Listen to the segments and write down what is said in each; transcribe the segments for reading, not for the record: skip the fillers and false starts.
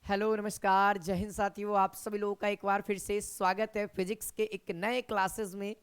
Hello नमस्कार जय हिंद साथियों, आप सभी लोगों का एक बार फिर से स्वागत है फिजिक्स के एक नए क्लासेस में।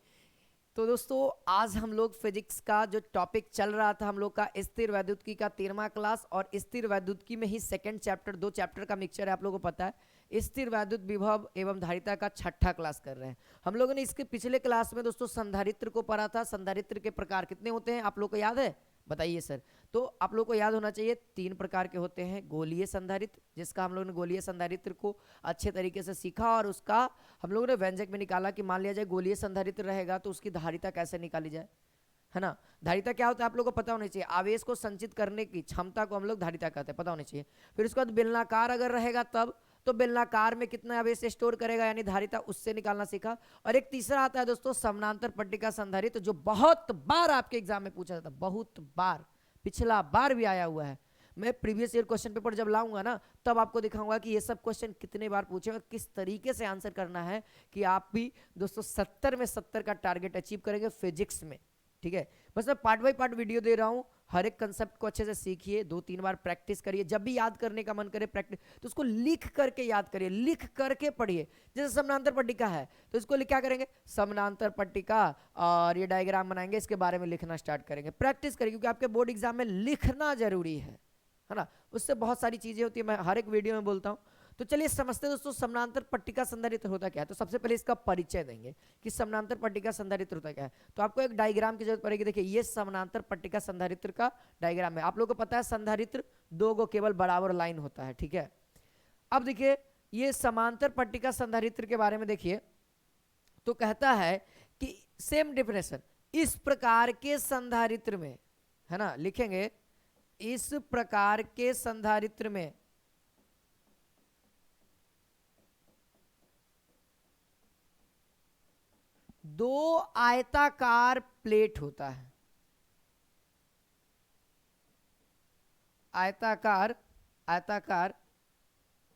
तो दोस्तों, आज हम लोग फिजिक्स का जो टॉपिक चल रहा था हम लोग का स्थिर वैद्युतिकी का 13वां क्लास, और स्थिर वैद्युतिकी में ही सेकंड चैप्टर, दो चैप्टर का मिक्सचर है, आप लोगों को पता है। स्थिर वैद्युत विभव एवं धारिता का छठा क्लास कर रहे हैं हम लोगों ने। इसके पिछले क्लास में दोस्तों संधारित्र को पढ़ा था। संधारित्र के प्रकार कितने होते हैं आप लोग को याद है? बताइए सर। तो आप लोग को याद होना चाहिए, तीन प्रकार के होते हैं। गोलीय संधारित्र, जिसका हम लोग ने गोलीय संधारित्र को अच्छे तरीके से सीखा, और उसका हम लोगों ने व्यंजक में निकाला कि मान लिया जाए गोलीय संधारित्र रहेगा तो उसकी धारिता कैसे निकाली जाए, है ना। धारिता क्या होता है आप लोगों को पता होना चाहिए। आवेश को संचित करने की क्षमता को हम लोग धारिता कहते हैं, पता होना चाहिए। फिर उसके बाद बेलनाकार अगर रहेगा तब, तो बेलनाकार में कितना आवेश स्टोर करेगा, यानी धारिता, उससे निकालना सीखा। और एक तीसरा आता है दोस्तों समानांतर पट्टिका संधारित्र, जो बहुत बार आपके एग्जाम में पूछा जाता है, बहुत बार, पिछला बार भी आया हुआ है। मैं प्रीवियस ईयर क्वेश्चन पेपर जब लाऊंगा ना, तब आपको दिखाऊंगा कि ये सब क्वेश्चन कितने बार पूछे और किस तरीके से आंसर करना है, कि आप भी दोस्तों 70 में 70 का टारगेट अचीव करेंगे फिजिक्स में। ठीक है, बस मैं पार्ट बाय पार्ट वीडियो दे रहा हूं। हर एक कंसेप्ट को अच्छे से सीखिए, 2-3 बार प्रैक्टिस करिए। जब भी याद करने का मन करे प्रैक्टिस, तो उसको लिख करके याद करिए, लिख करके पढ़िए। जैसे समानांतर पट्टिका है तो इसको क्या करेंगे, समानांतर पट्टिका, और ये डायग्राम बनाएंगे, इसके बारे में लिखना स्टार्ट करेंगे। प्रैक्टिस करिए, क्योंकि आपके बोर्ड एग्जाम में लिखना जरूरी है ना। उससे बहुत सारी चीजें होती है, मैं हर एक वीडियो में बोलता हूँ। तो चलिए समझते हैं दोस्तों समानांतर पट्टिका संधारित्र होता क्या है। तो सबसे पहले इसका परिचय देंगे कि समानांतर पट्टिका संधारित्र होता क्या है। तो आपको एक डायग्राम की जरूरत पड़ेगी। देखिए, ये समानांतर पट्टिका संधारित्र का डायग्राम है। आप लोगों को पता है संधारित्र दो गो केवल बराबर लाइन होता है, ठीक है। अब देखिए, ये समांतर पट्टिका संधारित्र के बारे में देखिए, तो कहता है कि सेम डेफिनेशन, इस प्रकार के संधारित्र में, है ना, लिखेंगे इस प्रकार के संधारित्र में दो आयताकार प्लेट होता है। आयताकार आयताकार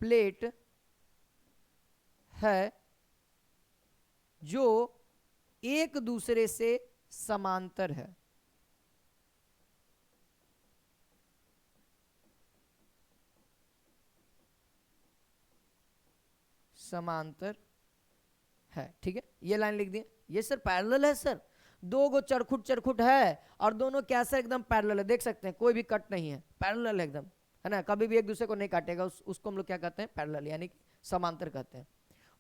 प्लेट है जो एक दूसरे से समांतर है। समांतर है, ठीक है। ये लाइन लिख दिए। ये सर पैरेलल है सर, दो गो चरखुट चरखुट है, और दोनों कैसे एकदम पैरेलल है, देख सकते हैं, कोई भी कट नहीं है, पैरेलल है एकदम, है ना। कभी भी एक दूसरे को नहीं काटेगा, उसको हम लोग क्या कहते हैं, पैरेलल, यानी समांतर कहते हैं।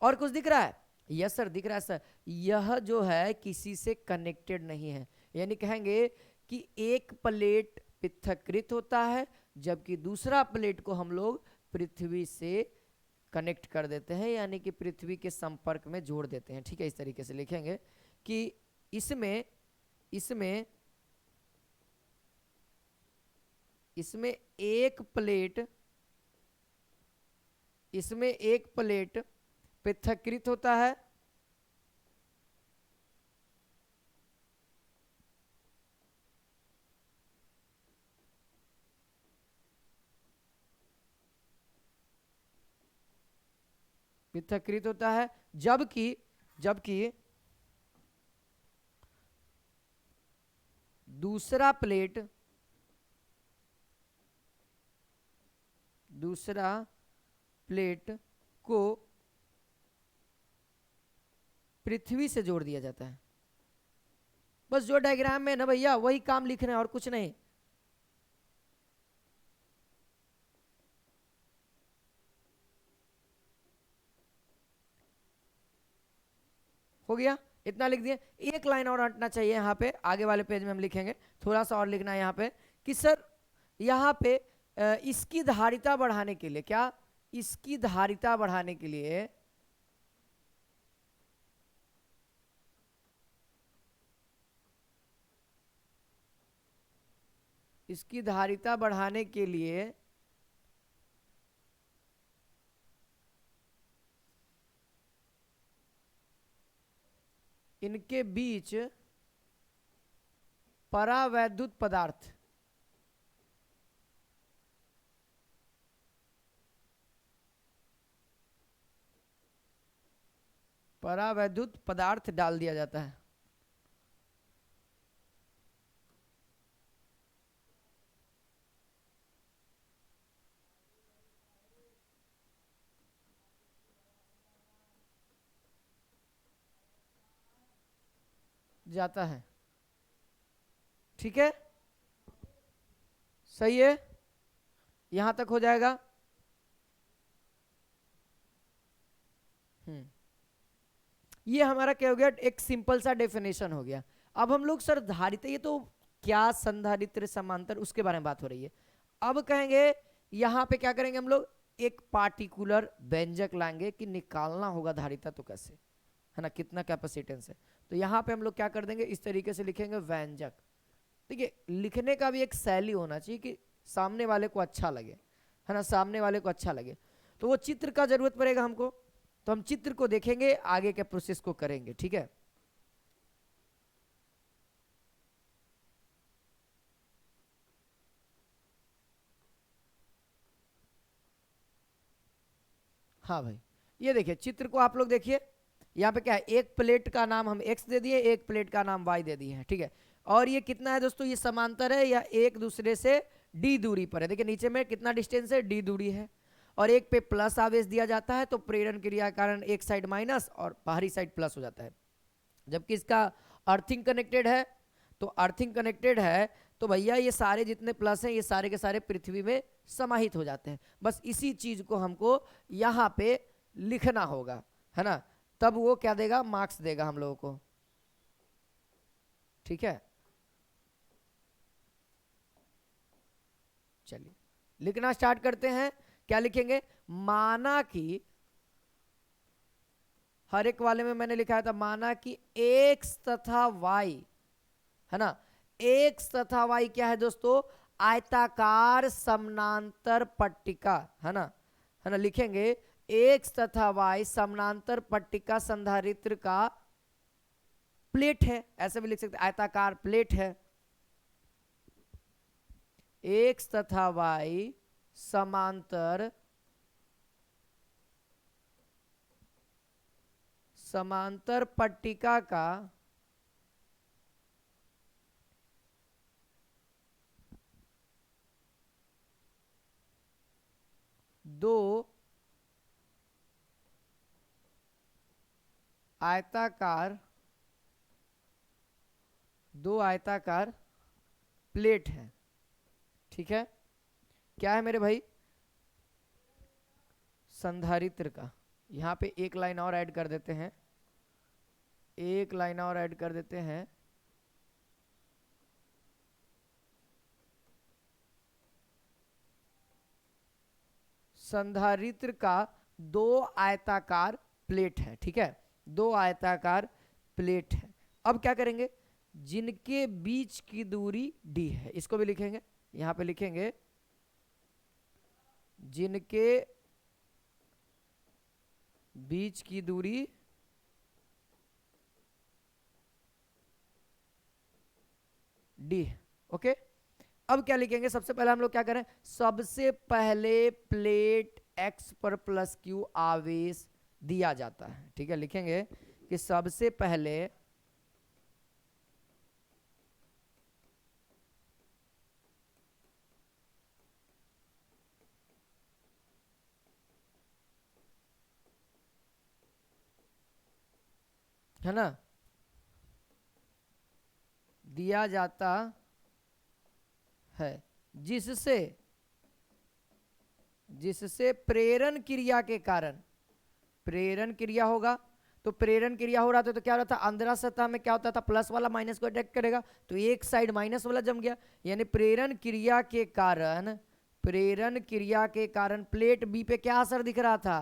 और कुछ दिख रहा है? यस सर, दिख रहा है सर। यह जो है किसी से कनेक्टेड नहीं है, यानी कहेंगे कि एक प्लेट पृथक्कृत होता है, जबकि दूसरा प्लेट को हम लोग पृथ्वी से कनेक्ट कर देते हैं, यानी कि पृथ्वी के संपर्क में जोड़ देते हैं। ठीक है, इस तरीके से लिखेंगे कि इसमें इसमें इसमें एक प्लेट इसमें एक प्लेट पृथक्कृत होता है, पृथक्कृत होता है, जबकि जबकि दूसरा प्लेट दूसरा प्लेट को पृथ्वी से जोड़ दिया जाता है। बस जो डायग्राम में ना भैया, वही काम लिखना है और कुछ नहीं। हो गया, इतना लिख दिए। एक लाइन और हटना चाहिए यहाँ पे, आगे वाले पेज में हम लिखेंगे, थोड़ा सा और लिखना है यहाँ पे कि सर यहाँ पे इसकी धारिता बढ़ाने के लिए, क्या, इसकी धारिता बढ़ाने के लिए इसकी धारिता बढ़ाने के लिए इनके बीच परावैद्युत पदार्थ परावैद्युत पदार्थ डाल दिया जाता है। जाता है। ठीक है, सही है, यहां तक हो जाएगा। ये हमारा क्या हो गया, एक सिंपल सा डेफिनेशन हो गया। अब हम लोग सर धारित, ये तो क्या संधारित्र समांतर उसके बारे में बात हो रही है। अब कहेंगे यहां पे क्या करेंगे हम लोग, एक पार्टिकुलर व्यंजक लाएंगे कि निकालना होगा धारिता तो कैसे, है ना, कितना कैपेसिटेंस है। तो यहां पे हम लोग क्या कर देंगे, इस तरीके से लिखेंगे व्यंजक। देखिए लिखने का भी एक शैली होना चाहिए कि सामने वाले को अच्छा लगे, है ना, सामने वाले को अच्छा लगे। तो वो चित्र का जरूरत पड़ेगा हमको, तो हम चित्र को देखेंगे, आगे के प्रोसेस को करेंगे। ठीक है, हाँ भाई, ये देखिए चित्र को आप लोग देखिए, यहाँ पे क्या है, एक प्लेट का नाम हम x दे दिए, एक प्लेट का नाम y दे दिए हैं। ठीक है, और ये कितना है दोस्तों, ये समांतर है या एक दूसरे से d दूरी पर है। देखिए नीचे में कितना डिस्टेंस है, d दूरी है, और एक पे प्लस आवेश दिया जाता है, तो प्रेरण क्रिया के कारण एक साइड माइनस और बाहरी साइड प्लस हो जाता है। जबकि इसका अर्थिंग कनेक्टेड है, तो अर्थिंग कनेक्टेड है तो भैया ये सारे जितने प्लस हैं ये सारे के सारे पृथ्वी में समाहित हो जाते हैं। बस इसी चीज को हमको यहाँ पे लिखना होगा, है ना, तब वो क्या देगा, मार्क्स देगा हम लोगों को। ठीक है, चलिए लिखना स्टार्ट करते हैं। क्या लिखेंगे, माना कि हर एक वाले में मैंने लिखा था, माना कि x तथा y, है ना, x तथा y क्या है दोस्तों, आयताकार समानांतर पट्टिका, है ना, है ना, लिखेंगे x तथा y समानांतर पट्टिका संधारित्र का प्लेट है, ऐसे भी लिख सकते, आयताकार प्लेट है। x तथा y समांतर पट्टिका का दो आयताकार प्लेट है। ठीक है, क्या है मेरे भाई, संधारित्र का। यहां पे एक लाइन और ऐड कर देते हैं, एक लाइन और ऐड कर देते हैं, संधारित्र का दो आयताकार प्लेट है। ठीक है, दो आयताकार प्लेट है। अब क्या करेंगे, जिनके बीच की दूरी d है, इसको भी लिखेंगे, यहां पे लिखेंगे जिनके बीच की दूरी d। ओके, अब क्या लिखेंगे, सबसे पहले हम लोग क्या करें, सबसे पहले प्लेट x पर प्लस q आवेश दिया जाता है। ठीक है, लिखेंगे कि सबसे पहले है ना, दिया जाता है, जिससे प्रेरण क्रिया के कारण, प्रेरण क्रिया होगा, तो प्रेरण क्रिया हो रहा था तो क्या हो रहा था, अंदर सतह में क्या होता था, प्लस वाला माइनस को अटैक करेगा, तो एक साइड माइनस वाला जम गया, यानी प्रेरण क्रिया के कारण, प्रेरण क्रिया के कारण प्लेट बी पे क्या असर दिख रहा था,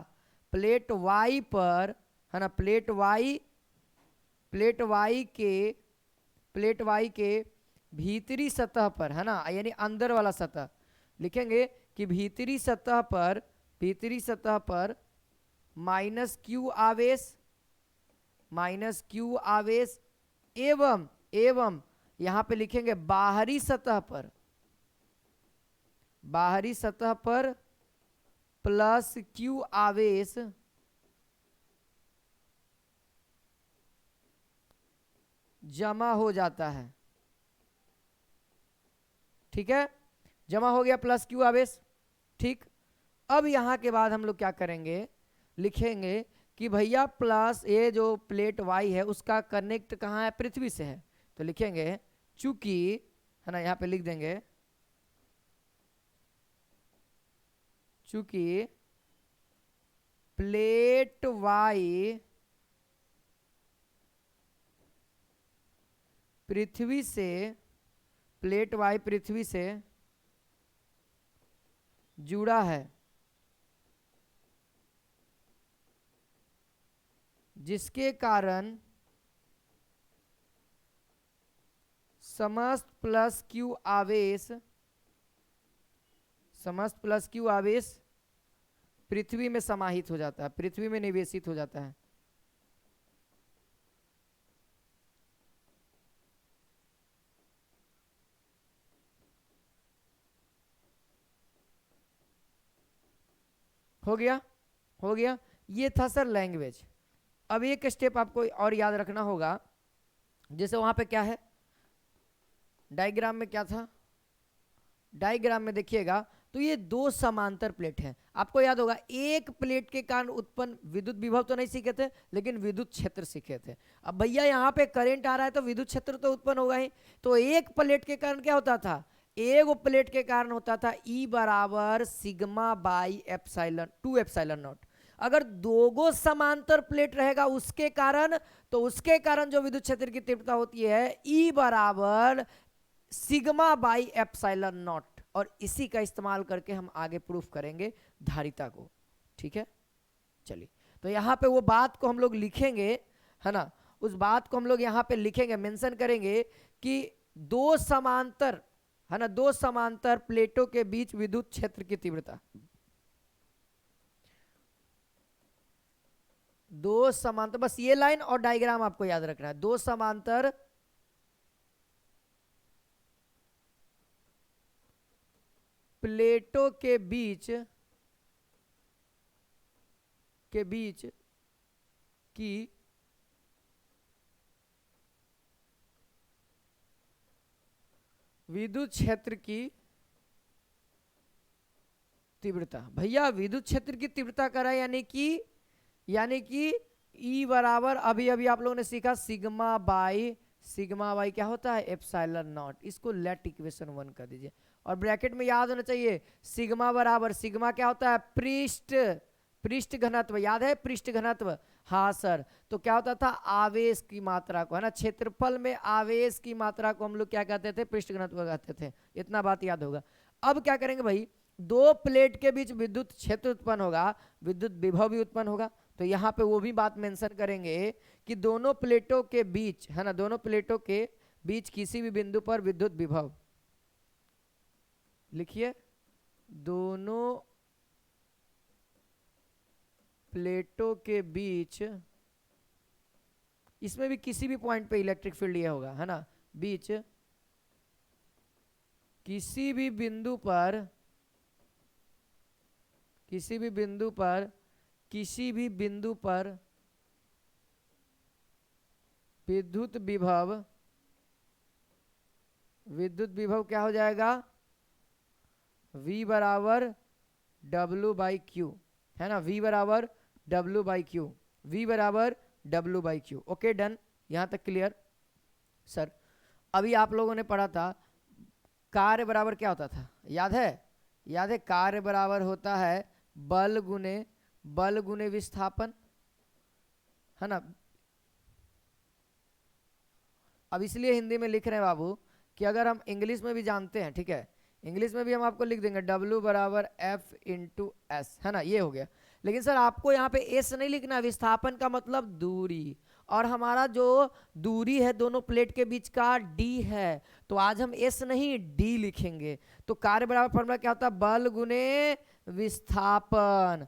प्लेट वाई पर, है ना, प्लेट वाई के भीतरी सतह पर, है ना, यानी अंदर वाला सतह, लिखेंगे कि भीतरी सतह पर माइनस क्यू आवेश एवं यहां पे लिखेंगे बाहरी सतह पर प्लस क्यू आवेश जमा हो जाता है। ठीक है, जमा हो गया प्लस क्यू आवेश। ठीक, अब यहां के बाद हम लोग क्या करेंगे, लिखेंगे कि भैया प्लस ये जो प्लेट वाई है उसका कनेक्ट कहाँ है, पृथ्वी से है। तो लिखेंगे चूंकि, है ना, यहाँ पे लिख देंगे चूंकि प्लेट वाई पृथ्वी से, प्लेट वाई पृथ्वी से जुड़ा है, जिसके कारण समस्त प्लस क्यू आवेश, समस्त प्लस क्यू आवेश पृथ्वी में समाहित हो जाता है, पृथ्वी में निवेशित हो जाता है। हो गया, हो गया। ये था सर लैंग्वेज। अब एक स्टेप आपको और याद रखना होगा, जैसे वहां पे क्या है, डायग्राम में क्या था, डायग्राम में देखिएगा तो ये दो समांतर प्लेट हैं। आपको याद होगा एक प्लेट के कारण उत्पन्न विद्युत विभव तो नहीं सीखे थे, लेकिन विद्युत क्षेत्र सीखे थे। अब भैया यहाँ पे करंट आ रहा है तो विद्युत क्षेत्र तो उत्पन्न होगा ही। तो एक प्लेट के कारण क्या होता था, एक प्लेट के कारण होता था E बराबर sigma by epsilon 2 epsilon not. अगर दो समांतर प्लेट रहेगा उसके कारण, तो उसके कारण जो विद्युत क्षेत्र की तीव्रता होती है E बराबर सिग्मा बाई एप्सिलॉन नॉट। और इसी का इस्तेमाल करके हम आगे प्रूफ करेंगे धारिता को। ठीक है, चलिए। तो यहाँ पे वो बात को हम लोग लिखेंगे, है ना, उस बात को हम लोग यहाँ पे लिखेंगे, मेंशन करेंगे कि दो समांतर, है ना, दो समांतर प्लेटों के बीच विद्युत क्षेत्र की तीव्रता, दो समांतर, बस ये लाइन और डायग्राम आपको याद रखना है। दो समांतर प्लेटों के बीच की विद्युत क्षेत्र की तीव्रता। भैया विद्युत क्षेत्र की तीव्रता करा यानी कि E बराबर अभी अभी आप लोगों ने सीखा सिग्मा बाई क्या होता है, एप्सिलॉन नॉट। इसको लेट इक्वेशन 1 कर दीजिए और ब्रैकेट में याद होना चाहिए सिग्मा बराबर, सिग्मा क्या होता है, पृष्ठ घनत्व। याद है पृष्ठ घनत्व, हाँ सर। तो क्या होता था, आवेश की मात्रा को, है ना, क्षेत्रफल में आवेश की मात्रा को हम लोग क्या कहते थे, पृष्ठ घनत्व कहते थे। इतना बात याद होगा। अब क्या करेंगे भाई, दो प्लेट के बीच विद्युत क्षेत्र उत्पन्न होगा, विद्युत विभव भी उत्पन्न होगा। तो यहाँ पे वो भी बात मेंशन करेंगे कि दोनों प्लेटों के बीच, है ना, दोनों प्लेटों के बीच किसी भी बिंदु पर विद्युत विभव, लिखिए दोनों प्लेटों के बीच, इसमें भी किसी भी पॉइंट पे इलेक्ट्रिक फील्ड ये होगा, है ना, बीच किसी भी बिंदु पर विद्युत विभव क्या हो जाएगा, V बराबर W बाई क्यू, है ना, V बराबर W बाई क्यू, V बराबर W by Q. Okay done, यहां तक क्लियर। सर अभी आप लोगों ने पढ़ा था कार्य बराबर क्या होता था, याद है कार्य बराबर होता है बल गुने विस्थापन, है ना। अब इसलिए हिंदी में लिख रहे हैं बाबू कि अगर हम इंग्लिश में भी जानते हैं, ठीक है, इंग्लिश में भी हम आपको लिख देंगे W बराबर F इंटू एस, है ना, ये हो गया। लेकिन सर आपको यहाँ पे एस नहीं लिखना, विस्थापन का मतलब दूरी, और हमारा जो दूरी है दोनों प्लेट के बीच का D है, तो आज हम एस नहीं D लिखेंगे। तो कार्य बराबर फॉर्मूला क्या होता है, बल गुने विस्थापन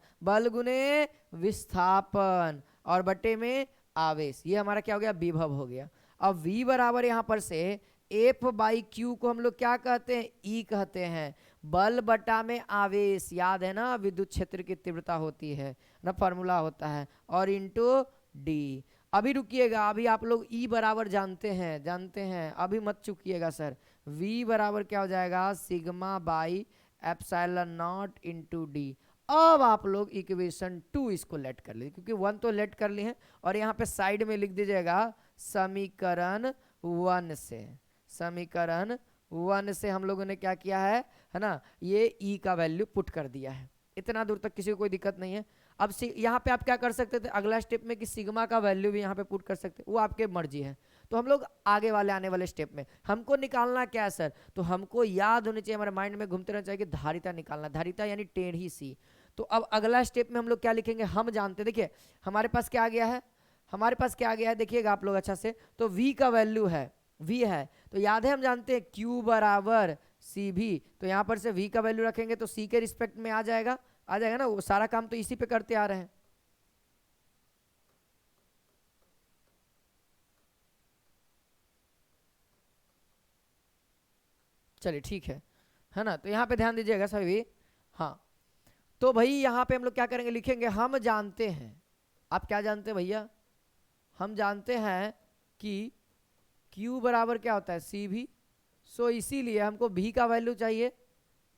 और बटे में आवेश, ये हमारा क्या हो गया, विभव हो गया। अब V बराबर यहाँ पर से F बाई क्यू को हम लोग क्या कहते हैं, E कहते हैं। बल बटा में आवेश, याद है ना, विद्युत क्षेत्र की तीव्रता होती है ना, फॉर्मूला होता है, और इंटू D। अभी रुकिएगा, अभी आप लोग E बराबर जानते हैं, अभी मत चुकिएगा सर। V बराबर क्या हो जाएगा, sigma by epsilon naught into D। अब आप लोग इक्वेशन 2 इसको लेट कर लीजिए, क्योंकि 1 तो लेट कर लिए हैं, और यहाँ पे साइड में लिख दीजिएगा समीकरण 1 से। समीकरण 1 से हम लोगों ने क्या किया है ना, ये ई का वैल्यू पुट कर दिया है। इतना दूर तक किसी को कोई दिक्कत नहीं है। अब यहाँ पे आप क्या कर सकते थे अगला स्टेप में, कि सिग्मा का वैल्यू भी यहाँ पे पुट कर सकते, वो आपके मर्जी है। तो हम लोग आगे वाले आने वाले स्टेप में हमको निकालना क्या है सर, तो हमको याद होनी चाहिए, हमारे माइंड में घूमते रहना चाहिए कि धारिता निकालना, धारिता यानी टेढ़ी सी। तो अब अगला स्टेप में हम लोग क्या लिखेंगे, हम जानते, देखिए हमारे पास क्या आ गया है, हमारे पास क्या आ गया है, देखिएगा आप लोग अच्छा से, तो v का वैल्यू है, v है, तो याद है हम जानते हैं q बराबर सी भी, तो यहाँ पर से v का वैल्यू रखेंगे तो c के रिस्पेक्ट में आ जाएगा ना, वो सारा काम तो इसी पे करते आ रहे हैं। चलिए ठीक है ना, तो यहाँ पे ध्यान दीजिएगा सभी। हाँ, तो भाई यहाँ पे हम लोग क्या करेंगे, लिखेंगे हम जानते हैं, आप क्या जानते हैं भैया, हम जानते हैं कि Q बराबर क्या होता है सी भी, सो इसीलिए हमको V का वैल्यू चाहिए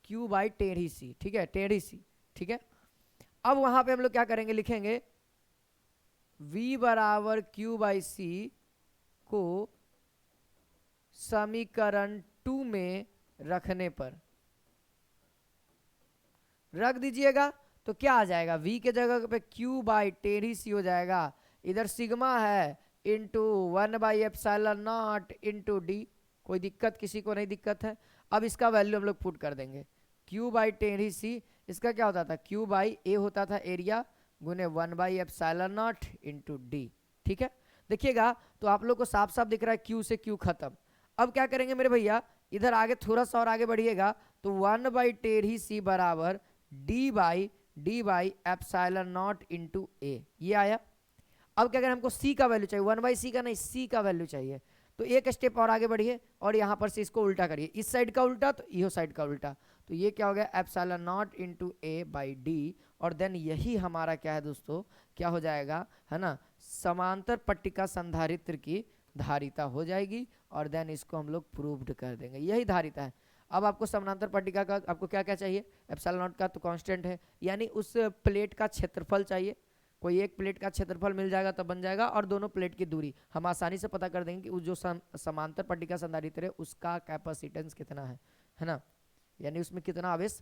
Q बाई टेढ़ी सी, ठीक है, टेढ़ी सी, ठीक है। अब वहां पे हम लोग क्या करेंगे, लिखेंगे V बराबर Q बाई सी को समीकरण 2 में रखने पर रख दीजिएगा, तो क्या आ जाएगा, V के जगह पे Q बाई टेढ़ी सी हो जाएगा, इधर सिग्मा है इंटू 1/ε0 इंटू डी। कोई दिक्कत किसी को नहीं दिक्कत है। अब इसका वैल्यू हम लोग पुट कर देंगे, Q बाई टेढ़ी सी, इसका क्या होता था, Q बाई ए होता था एरिया गुने 1/ε0 इंटू डी, ठीक है। देखिएगा तो आप लोग को साफ साफ दिख रहा है Q से Q खत्म। अब क्या करेंगे मेरे भैया, इधर आगे थोड़ा सा और आगे बढ़िएगा, तो 1/टेढ़ी सी बराबर डी बाई ε0 इंटू ए, ये आया। अब क्या करें, हमको सी का वैल्यू चाहिए, 1/c का नहीं, सी का वैल्यू चाहिए, तो एक स्टेप और आगे बढ़िए और यहाँ पर से इसको उल्टा करिए, इस साइड का उल्टा तो इहो साइड का उल्टा, तो ये क्या हो गया ε0 इंटू ए बाई डी, और देन यही हमारा क्या है दोस्तों, क्या हो जाएगा है ना, समांतर पट्टिका संधारित्र की धारिता हो जाएगी, और देन इसको हम लोग प्रूव्ड कर देंगे, यही धारिता है। अब आपको समानांतर पट्टिका का आपको क्या क्या चाहिए, ε0 का तो कांस्टेंट है, यानी उस प्लेट का क्षेत्रफल चाहिए, कोई एक प्लेट का क्षेत्रफल मिल जाएगा तो बन जाएगा, और दोनों प्लेट की दूरी हम आसानी से पता कर देंगे कि उस जो समांतर पट्टिका संधारित्र है उसका कैपेसिटेंस कितना है ना, यानी उसमें कितना आवेश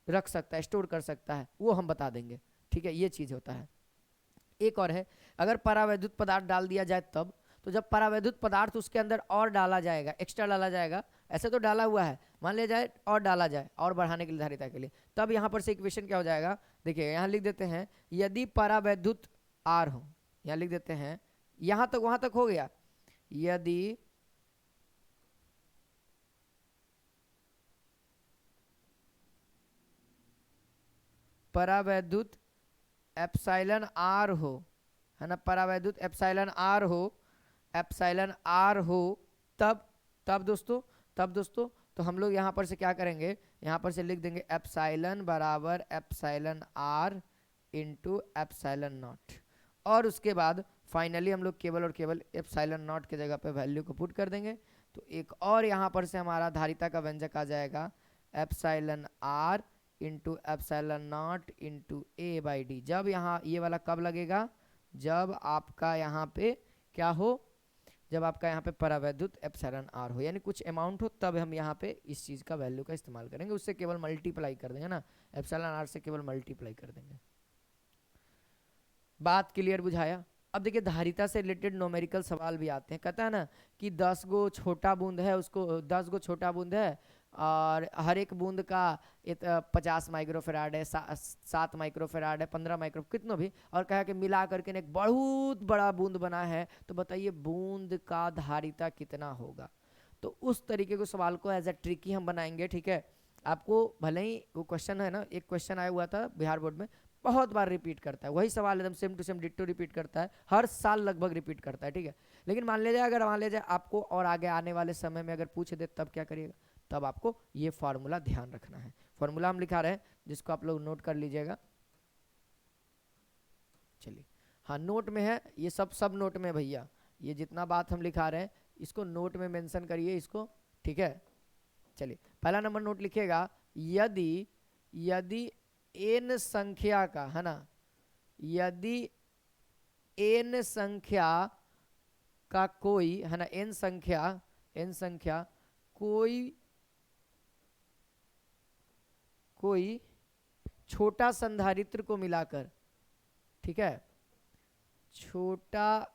रख सकता है, स्टोर कर सकता है, वो हम बता देंगे, ठीक है, ये चीज होता है। एक और है, अगर परावैद्युत पदार्थ डाल दिया जाए तब, तो जब परावैद्युत पदार्थ उसके अंदर और डाला जाएगा, एक्स्ट्रा डाला जाएगा, ऐसे तो डाला हुआ है, मान लिया जाए और डाला जाए और बढ़ाने के लिए, धारिता के लिए, तब यहाँ पर से इक्वेशन क्या हो जाएगा, देखिए यहाँ लिख देते हैं, यदि परावैद्युत आर हो, यहाँ लिख देते हैं, यहाँ तक वहां तक हो गया, यदि परावैद्युत एप्सिलॉन आर हो, है ना, परावैद्युत एप्सिलॉन आर हो, एप्सिलॉन आर हो, तब दोस्तों तो हम लोग यहाँ पर से क्या करेंगे, यहाँ पर से लिख देंगे एप्सिलॉन बराबर epsilon r into epsilon naught, और उसके बाद फाइनली हम लोग केवल और केवल एप्सिलॉन नॉट के जगह पे वैल्यू को पुट कर देंगे, तो एक और यहाँ पर से हमारा धारिता का व्यंजक आ जाएगा epsilon r into epsilon naught into A by D. जब यहाँ ये वाला कब लगेगा, जब आपका यहाँ पे क्या हो, जब आपका यहाँ पे परावैद्युत एप्सिलॉन आर हो, यानी कुछ अमाउंट हो, तब हम यहाँ पे इस चीज़ का वैल्यू का इस्तेमाल करेंगे, उससे केवल मल्टीप्लाई कर देंगे ना, एप्सिलॉन आर से केवल मल्टीप्लाई कर देंगे। बात क्लियर बुझाया। अब देखिए धारिता से रिलेटेड न्यूमेरिकल सवाल भी आते हैं, कहता है ना कि 10 गो छोटा बूंद है, उसको 10 गो छोटा बूंद है और हर एक बूंद का 50 माइक्रोफेराड है, 7 माइक्रोफेराड है, 15 माइक्रो कितना भी, और कहा कि मिला करके एक बहुत बड़ा बूंद बना है, तो बताइए बूंद का धारिता कितना होगा। तो उस तरीके के सवाल को एज ए ट्रिकी हम बनाएंगे, ठीक है। आपको भले ही वो क्वेश्चन है ना, एक क्वेश्चन आया हुआ था बिहार बोर्ड में, बहुत बार रिपीट करता है वही सवाल, एकदम same to same ditto repeat करता है, हर साल लगभग रिपीट करता है, ठीक है। लेकिन मान लीजिए अगर मान लीजिए आपको और आगे आने वाले समय में अगर पूछ दे तब क्या करिएगा, तब आपको ये फार्मूला ध्यान रखना है। फार्मूला हम लिखा रहे हैं जिसको आप लोग नोट कर लीजिएगा। चलिए हाँ, नोट में है ये, सब नोट में भैया, ये जितना बात हम लिखा रहे हैं इसको नोट में मेंशन करिए इसको, ठीक है। चलिए पहला नंबर नोट लिखिएगा, यदि n संख्या का, है ना, यदि n संख्या का कोई, है ना, n संख्या कोई छोटा संधारित्र को मिलाकर, ठीक है, छोटा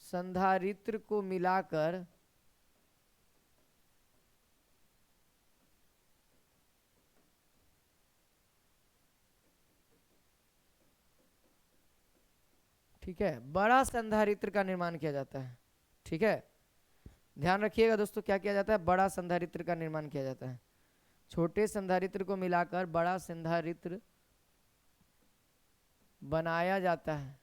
संधारित्र को मिलाकर ठीक है, बड़ा संधारित्र का निर्माण किया जाता है। ठीक है, ध्यान रखिएगा दोस्तों, क्या किया जाता है, बड़ा संधारित्र का निर्माण किया जाता है। छोटे संधारित्र को मिलाकर बड़ा संधारित्र बनाया जाता है,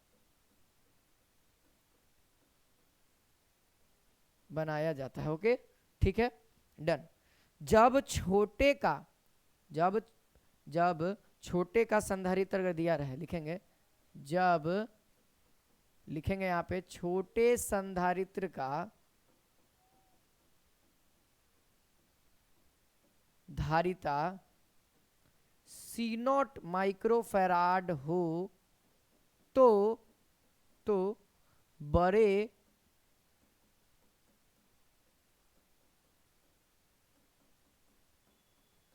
ओके, ठीक है, डन। जब छोटे का संधारित्र अगर दिया रहे, लिखेंगे यहाँ पे छोटे संधारित्र का धारिता C0 माइक्रोफैराड हो तो बड़े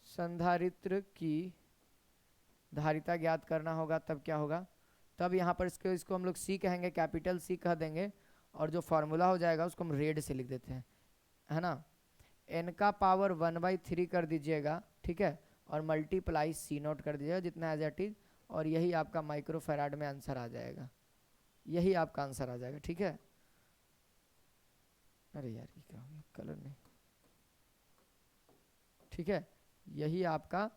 संधारित्र की धारिता ज्ञात करना होगा। तब क्या होगा, तब यहाँ पर इसको हम लोग C कहेंगे, कैपिटल C कह देंगे, और जो फॉर्मूला हो जाएगा उसको हम रेड से लिख देते हैं, है ना, n का पावर 1/3 कर दीजिएगा, ठीक है, और मल्टीप्लाई C0 कर दीजिएगा जितना एज इट इज, और यही आपका माइक्रोफैराड में आंसर आ जाएगा, यही आपका आंसर आ जाएगा। ठीक है, अरे यार ये क्या हो गया, कलर नहीं, ठीक है, यही आपका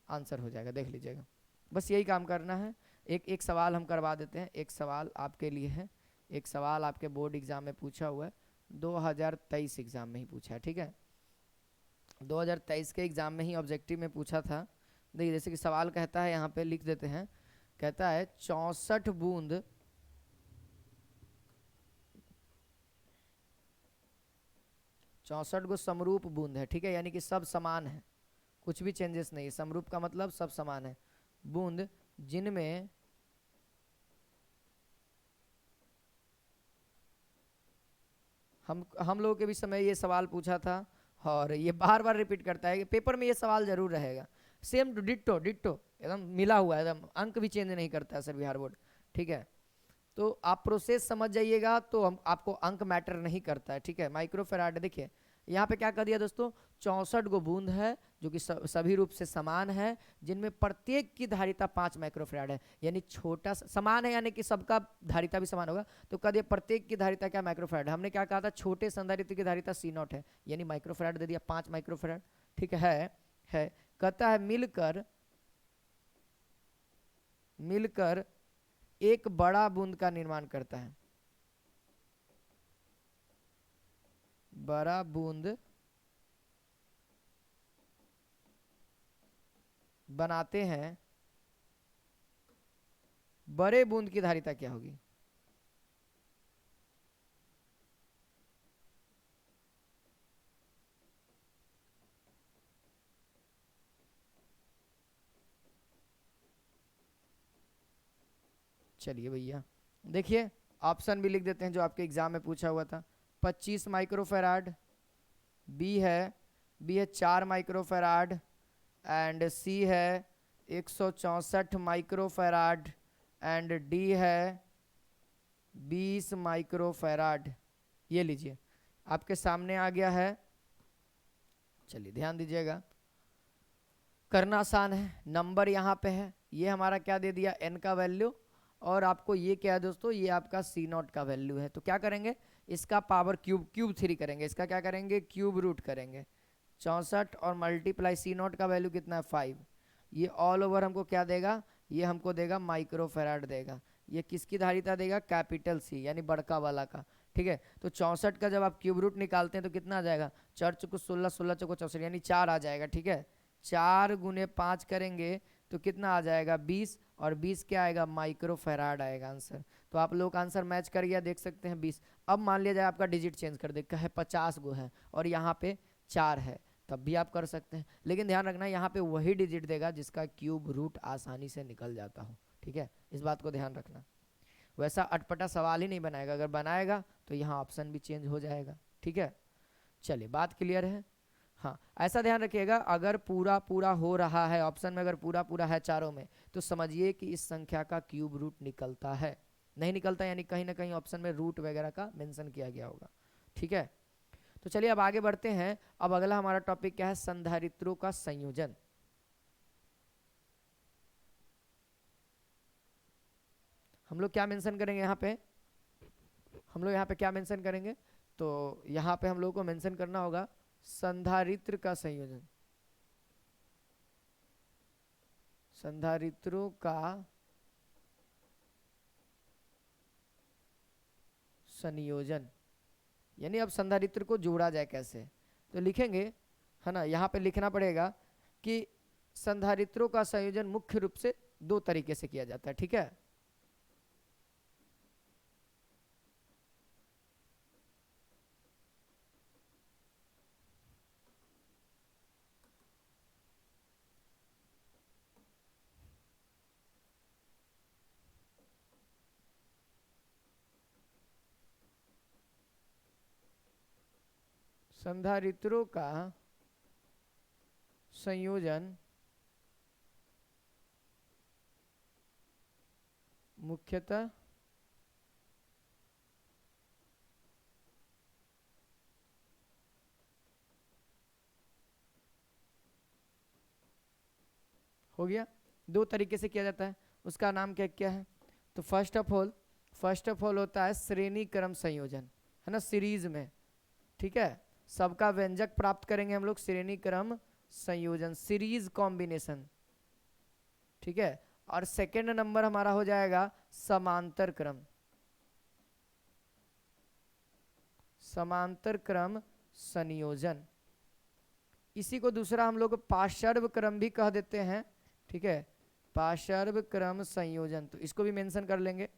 आंसर हो जाएगा, देख लीजिएगा, बस यही काम करना है। एक सवाल हम करवा देते हैं, एक सवाल आपके लिए है, एक सवाल आपके बोर्ड एग्जाम में पूछा हुआ है, 2023 एग्जाम में ही पूछा है। ठीक है, 2023 के एग्जाम में ही ऑब्जेक्टिव में पूछा था। देखिए जैसे कि सवाल कहता है, यहाँ पे लिख देते हैं, कहता है 64 बूंद गो समरूप बूंद है, ठीक है, यानी कि सब समान है, कुछ भी चेंजेस नहीं है, समरूप का मतलब सब समान है, बूंद जिनमें हम लोगों के भी समय ये सवाल पूछा था, और ये बार बार रिपीट करता है कि पेपर में ये सवाल जरूर रहेगा, सेम टू डिट्टो एकदम मिला हुआ है, एकदम अंक भी चेंज नहीं करता है सर बिहार बोर्ड। ठीक है, तो आप प्रोसेस समझ जाइएगा तो हम आपको अंक मैटर नहीं करता है। ठीक है, माइक्रोफैराड देखिए यहाँ पे क्या कर दिया दोस्तों, 64 गो बूंद है जो कि सभी रूप से समान है, जिनमें प्रत्येक की धारिता 5 माइक्रोफैराड है, यानी छोटा समान है, यानी कि सबका धारिता भी समान होगा, तो कह दिया प्रत्येक की धारिता क्या माइक्रोफैराड। हमने क्या कहा था, छोटे संधारित्र की धारिता C0 है, यानी माइक्रोफैराड दे दिया 5 माइक्रोफैराड। ठीक है, कहता है मिलकर एक बड़ा बूंद का निर्माण करता है, बड़ा बूंद बनाते हैं, बड़े बूंद की धारिता क्या होगी, चलिए भैया देखिए ऑप्शन भी लिख देते हैं जो आपके एग्जाम में पूछा हुआ था। 25 माइक्रोफैराड, बी है 4 माइक्रोफैराड, एंड सी है 164 माइक्रोफैराड, एंड डी है 20 माइक्रोफैराड। ये लीजिए आपके सामने आ गया है, चलिए ध्यान दीजिएगा, करना आसान है, नंबर यहाँ पे है, ये हमारा क्या दे दिया n का वैल्यू, और आपको ये क्या है दोस्तों, ये आपका C0 का वैल्यू है। तो क्या करेंगे, इसका पावर क्यूब 3 करेंगे, इसका क्या करेंगे, क्यूब रूट करेंगे, 64 और मल्टीप्लाई C0 का वैल्यू कितना है 5, ये ऑल ओवर हमको क्या देगा, ये हमको देगा माइक्रोफैराड देगा, ये किसकी धारिता देगा, कैपिटल C यानी बड़का वाला का। ठीक है, तो 64 का जब आप क्यूब रूट निकालते हैं तो कितना आ जाएगा, 4 चौको 16, 16 चौको 64, यानी 4 आ जाएगा। ठीक है, 4 गुने 5 करेंगे तो कितना आ जाएगा 20, और 20 क्या आएगा, माइक्रोफैराड आएगा आंसर। तो आप लोग आंसर मैच कर गया, देख सकते हैं 20। अब मान लिया जाए आपका डिजिट चेंज कर दे, कहे 50 गो है और यहाँ पे 4 है, तब भी आप कर सकते हैं, लेकिन ध्यान रखना यहाँ पे वही डिजिट देगा जिसका क्यूब रूट आसानी से निकल जाता हो। ठीक है, इस बात को ध्यान रखना। वैसा अटपटा सवाल ही नहीं बनाएगा, अगर बनाएगा तो यहाँ ऑप्शन भी चेंज हो जाएगा। ठीक है, चलिए बात क्लियर है। हाँ, ऐसा ध्यान रखिएगा, अगर पूरा पूरा हो रहा है ऑप्शन में, अगर पूरा पूरा है चारों में, तो समझिए कि इस संख्या का क्यूब रूट निकलता है। नहीं निकलता यानी कहीं ना कहीं ऑप्शन में रूट वगैरह का मेंशन किया गया होगा। ठीक है, तो चलिए अब आगे बढ़ते हैं। अब अगला हमारा टॉपिक क्या है, संधारित्रों का संयोजन। हम लोग क्या मेंशन करेंगे यहाँ पे, हम लोग यहाँ पे क्या मेंशन करेंगे, तो यहाँ पे हम लोग को मेंशन करना होगा संधारित्र का संयोजन। संधारित्रों का संयोजन, यानी अब संधारित्र को जोड़ा जाए कैसे, तो लिखेंगे, है ना, यहाँ पे लिखना पड़ेगा कि संधारित्रों का संयोजन मुख्य रूप से दो तरीके से किया जाता है। ठीक है, संधारित्रों का संयोजन मुख्यतः हो गया, दो तरीके से किया जाता है। उसका नाम क्या क्या है, तो फर्स्ट ऑफ ऑल होता है श्रेणी क्रम संयोजन, है ना, सीरीज में। ठीक है, सबका व्यंजक प्राप्त करेंगे हम लोग श्रेणी क्रम संयोजन, सीरीज कॉम्बिनेशन। ठीक है, और सेकेंड नंबर हमारा हो जाएगा समांतर क्रम, समांतर क्रम संयोजन। इसी को दूसरा हम लोग पार्श्व क्रम भी कह देते हैं। ठीक है, पार्श्व क्रम संयोजन, तो इसको भी मेंशन कर लेंगे।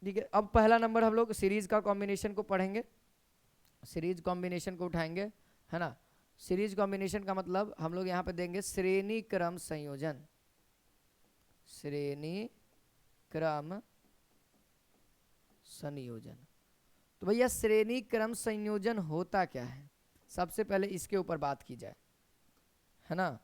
ठीक है, अब पहला नंबर हम लोग सीरीज का कॉम्बिनेशन को पढ़ेंगे, सीरीज कॉम्बिनेशन को उठाएंगे, है ना। सीरीज कॉम्बिनेशन का मतलब हम लोग यहाँ पे देंगे श्रेणी क्रम संयोजन, श्रेणी क्रम संयोजन। तो भैया श्रेणी क्रम संयोजन होता क्या है, सबसे पहले इसके ऊपर बात की जाए, है ना।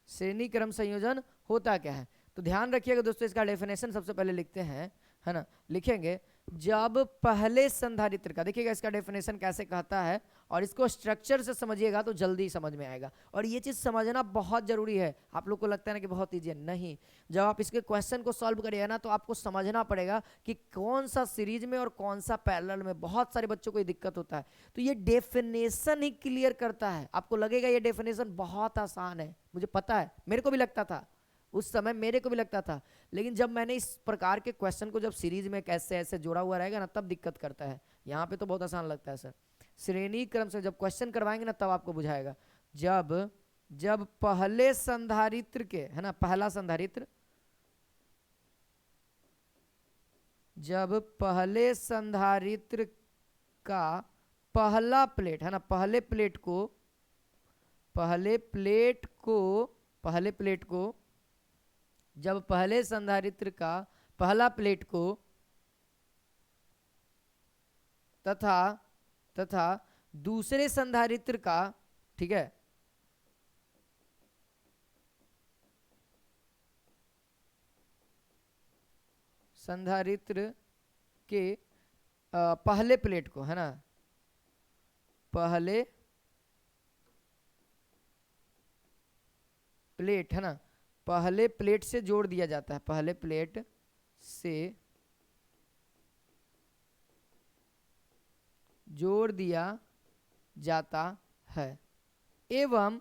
श्रेणी क्रम संयोजन होता क्या है, तो ध्यान रखिएगा दोस्तों, इसका डेफिनेशन सबसे पहले लिखते हैं, है ना। लिखेंगे जब पहले संधारित्र का, देखिएगा इसका डेफिनेशन कैसे कहता है, और इसको स्ट्रक्चर से समझिएगा तो जल्दी समझ में आएगा। और ये चीज समझना बहुत जरूरी है। आप लोग को लगता है ना कि बहुत ईजी है, नहीं, जब आप इसके क्वेश्चन को सॉल्व करिएगा ना, तो आपको समझना पड़ेगा कि कौन सा सीरीज में और कौन सा पैरेलल में। बहुत सारे बच्चों को ये दिक्कत होता है, तो ये डेफिनेशन ही क्लियर करता है। आपको लगेगा ये डेफिनेशन बहुत आसान है, मुझे पता है, मेरे को भी लगता था उस समय, मेरे को भी लगता था, लेकिन जब मैंने इस प्रकार के क्वेश्चन को जब सीरीज में कैसे ऐसे जोड़ा हुआ रहेगा ना, तब दिक्कत करता है। यहाँ पे तो बहुत आसान लगता है सर, श्रेणी क्रम से जब क्वेश्चन करवाएंगे ना, तब आपको बुझाएगा। जब पहले संधारित्र के, है ना, पहला संधारित्र, जब पहले संधारित्र का पहला प्लेट, है ना, पहले प्लेट को जब पहले संधारित्र का पहला प्लेट को तथा दूसरे संधारित्र का, ठीक है, संधारित्र के पहले प्लेट को, है ना, पहले प्लेट, है ना, पहले प्लेट से जोड़ दिया जाता है, पहले प्लेट से जोड़ दिया जाता है, एवं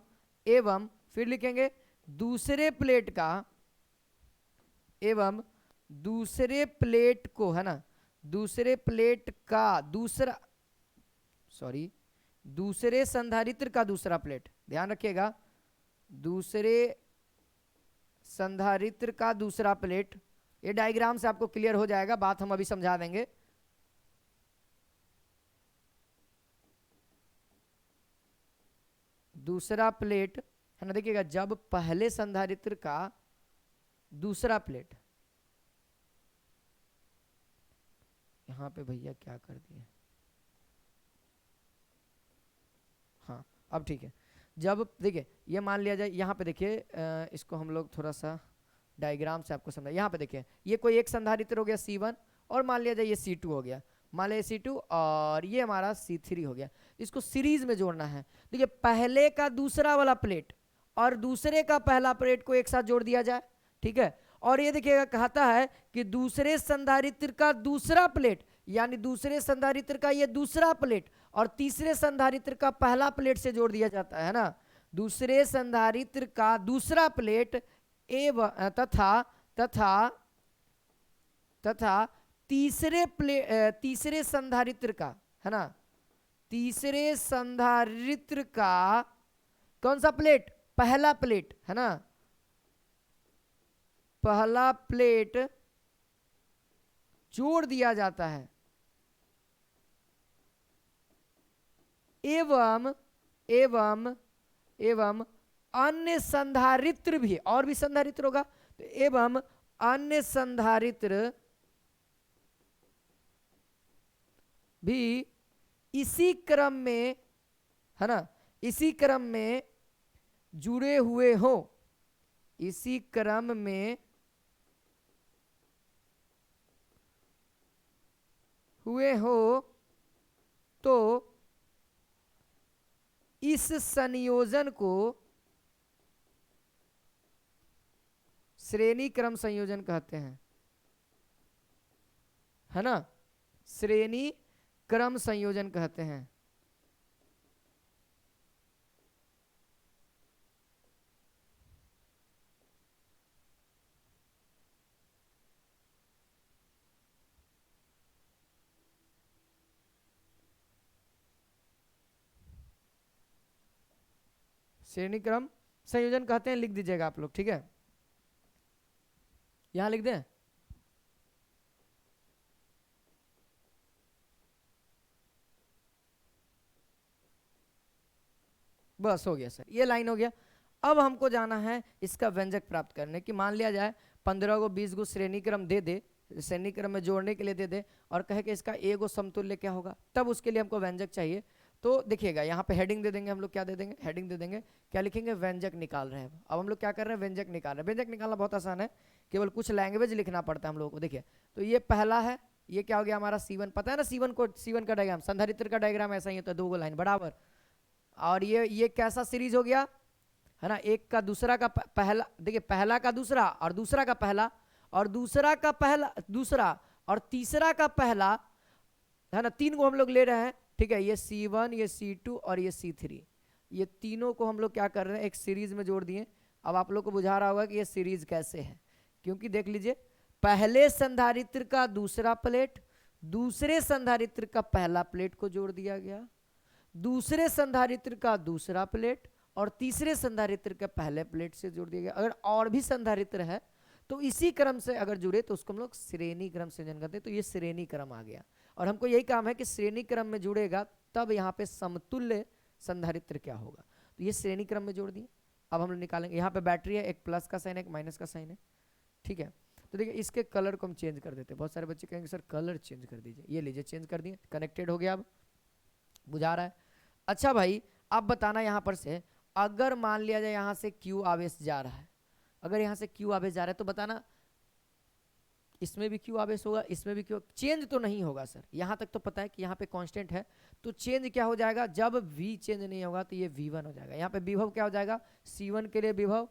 फिर लिखेंगे दूसरे प्लेट का, एवं दूसरे प्लेट को, है ना, दूसरे प्लेट का दूसरे संधारित्र का दूसरा प्लेट, ध्यान रखिएगा, दूसरे संधारित्र का दूसरा प्लेट। ये डायग्राम से आपको क्लियर हो जाएगा, बात हम अभी समझा देंगे। दूसरा प्लेट है ना, देखिएगा जब पहले संधारित्र का दूसरा प्लेट, यहाँ पे भैया क्या कर दिए, हाँ अब ठीक है। जब देखिए ये मान लिया जाए, यहाँ पे देखिए इसको हम लोग थोड़ा सा डायग्राम से आपको समझा। यहाँ पे देखिए ये कोई एक संधारित्र हो गया C1 और मान लिया जाए ये C2 हो गया, मान लिया C2 और ये हमारा C3 हो गया। इसको सीरीज में जोड़ना है। देखिए पहले का दूसरा वाला प्लेट और दूसरे का पहला प्लेट को एक साथ जोड़ दिया जाए, ठीक है। और ये देखिएगा कहता है कि दूसरे संधारित्र का दूसरा प्लेट, यानी दूसरे संधारित्र का ये दूसरा प्लेट और तीसरे संधारित्र का पहला प्लेट से जोड़ दिया जाता है ना। दूसरे संधारित्र का दूसरा प्लेट एवं तथा तीसरे संधारित्र का, है ना, तीसरे संधारित्र का कौन सा प्लेट, पहला प्लेट, है ना, पहला प्लेट जोड़ दिया जाता है। एवं अन्य संधारित्र भी, और भी संधारित्र होगा तो एवं अन्य संधारित्र भी इसी क्रम में, है ना, इसी क्रम में जुड़े हुए हो, इसी क्रम में हुए हो तो इस संयोजन को श्रेणी क्रम संयोजन कहते हैं, है ना, श्रेणी क्रम संयोजन कहते हैं। श्रेणी क्रम संयोजन कहते हैं, लिख दीजिएगा आप लोग, ठीक है, यहां लिख दें। बस हो गया सर, ये लाइन हो गया। अब हमको जाना है इसका व्यंजक प्राप्त करने की। मान लिया जाए 15 को 20 को श्रेणी क्रम दे दे, श्रेणी क्रम में जोड़ने के लिए दे दे और कहे कि इसका ए को समतुल्य क्या होगा, तब उसके लिए हमको व्यंजक चाहिए। तो देखिएगा यहाँ पे हेडिंग दे देंगे हम लोग, क्या दे देंगे, हेडिंग दे देंगे, क्या लिखेंगे, व्यंजक निकाल रहे हैं। अब हम लोग क्या कर रहे हैं, व्यंजक निकाल रहे हैं। व्यंजक निकालना बहुत आसान है, केवल कुछ लैंग्वेज लिखना पड़ता है हम लोगों को। देखिए तो ये पहला है, ये क्या हो गया हमारा C1, पता है ना C1 का डायग्राम, संधारित्र का डायग्राम ऐसा ही होता है, 2 लाइन बराबर। और ये कैसा सीरीज हो गया, है ना, एक का दूसरा का पहला, देखिए पहला का दूसरा और दूसरा का पहला और दूसरा का पहला दूसरा और तीसरा का पहला, है ना, 3 को हम लोग ले रहे हैं, ठीक है। ये C1, ये C2 और ये C3, ये तीनों को हम लोग क्या कर रहे हैं, एक सीरीज में जोड़ दिए। अब आप लोग को बुझा रहा होगा कि ये सीरीज कैसे है, क्योंकि देख लीजिए पहले संधारित्र का दूसरा प्लेट दूसरे संधारित्र का पहला प्लेट को जोड़ दिया गया, दूसरे संधारित्र का दूसरा प्लेट और तीसरे संधारित्र के पहले प्लेट से जोड़ दिया गया। अगर और भी संधारित्र है तो इसी क्रम से अगर जुड़े तो उसको हम लोग श्रेणी क्रम संयोजन करते हैं। तो ये श्रेणी क्रम आ गया और हमको यही काम है कि श्रेणी क्रम में जुड़ेगा तब यहाँ पे समतुल्य संधारित्र क्या होगा। तो ये श्रेणी क्रम में जोड़ दिए। अब हम लोग निकालेंगे, यहाँ पे बैटरी है, एक प्लस का साइन है, एक माइनस का साइन है, ठीक है। तो देखिए इसके कलर को हम चेंज कर देते हैं। बहुत सारे बच्चे कहेंगे सर कलर चेंज कर दीजिए, ये लीजिए चेंज कर दिए, कनेक्टेड हो गया, अब बुझा रहा है। अच्छा भाई अब बताना यहाँ पर से, अगर मान लिया जाए यहाँ से Q आवेश जा रहा है, अगर यहाँ से Q आवेश जा रहा है तो बताना इसमें भी Q आवेश होगा, इसमें भी Q, चेंज तो नहीं होगा सर। यहाँ तक तो पता है कि यहाँ पे कांस्टेंट है, तो चेंज क्या हो जाएगा, जब V चेंज नहीं होगा तो ये V1 हो जाएगा। यहाँ पे विभव क्या हो जाएगा, C1 के लिए विभव,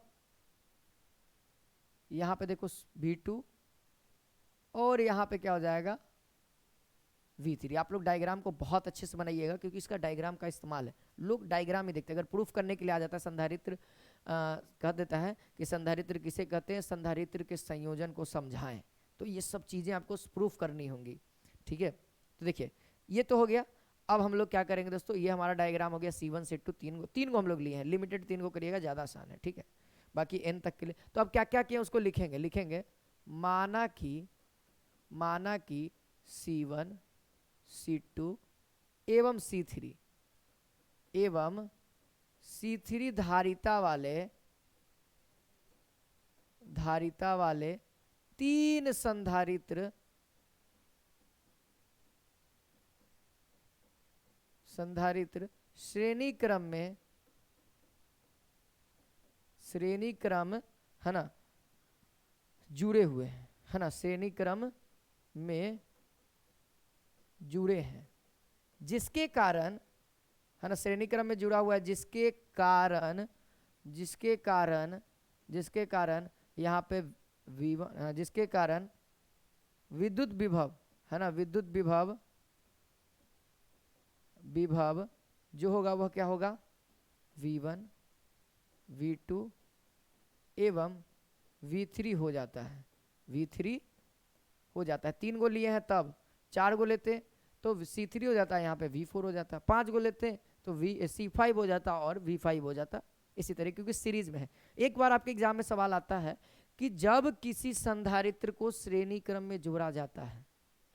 यहाँ पे देखो V2 और यहाँ पे क्या हो जाएगा V3। आप लोग डायग्राम को बहुत अच्छे से बनाइएगा क्योंकि इसका डायग्राम का इस्तेमाल है, लोग डायग्राम ही देखते हैं। अगर प्रूफ करने के लिए आ जाता है संधारित्र, कह देता है कि संधारित्र किसे कहते हैं, संधारित्र के संयोजन को समझाएं, तो ये सब चीज़ें आपको प्रूफ करनी होंगी, ठीक है। तो देखिए ये तो हो गया। अब हम लोग क्या करेंगे दोस्तों, ये हमारा डायग्राम हो गया C1 से 2, 3 को हम लोग लिए हैं, लिमिटेड 3 को करिएगा, ज़्यादा आसान है, ठीक है। बाकी n तक के लिए तो अब क्या क्या किया उसको लिखेंगे, माना कि C1 C2 एवं C3 C3 धारिता वाले 3 संधारित्र श्रेणी क्रम है ना जुड़े हुए हैं, है ना, श्रेणी क्रम में जुड़े हैं, जिसके कारण, है ना, श्रेणी क्रम में जुड़ा हुआ है, जिसके कारण यहाँ पे V1, जिसके कारण विद्युत विभव, है ना, विद्युत विभव जो होगा वह क्या होगा, V1 V2 एवं V3 हो जाता है, V3 हो जाता है। 3 गो लिए हैं तब, 4 गो लेते तो C3 हो जाता है, यहाँ पे V4 हो जाता है, 5 गो लेते तो C5 हो जाता और V5 हो जाता, इसी तरह, क्योंकि सीरीज में है। एक बार आपके एग्जाम में सवाल आता है कि जब किसी संधारित्र को श्रेणी क्रम में जोड़ा जाता है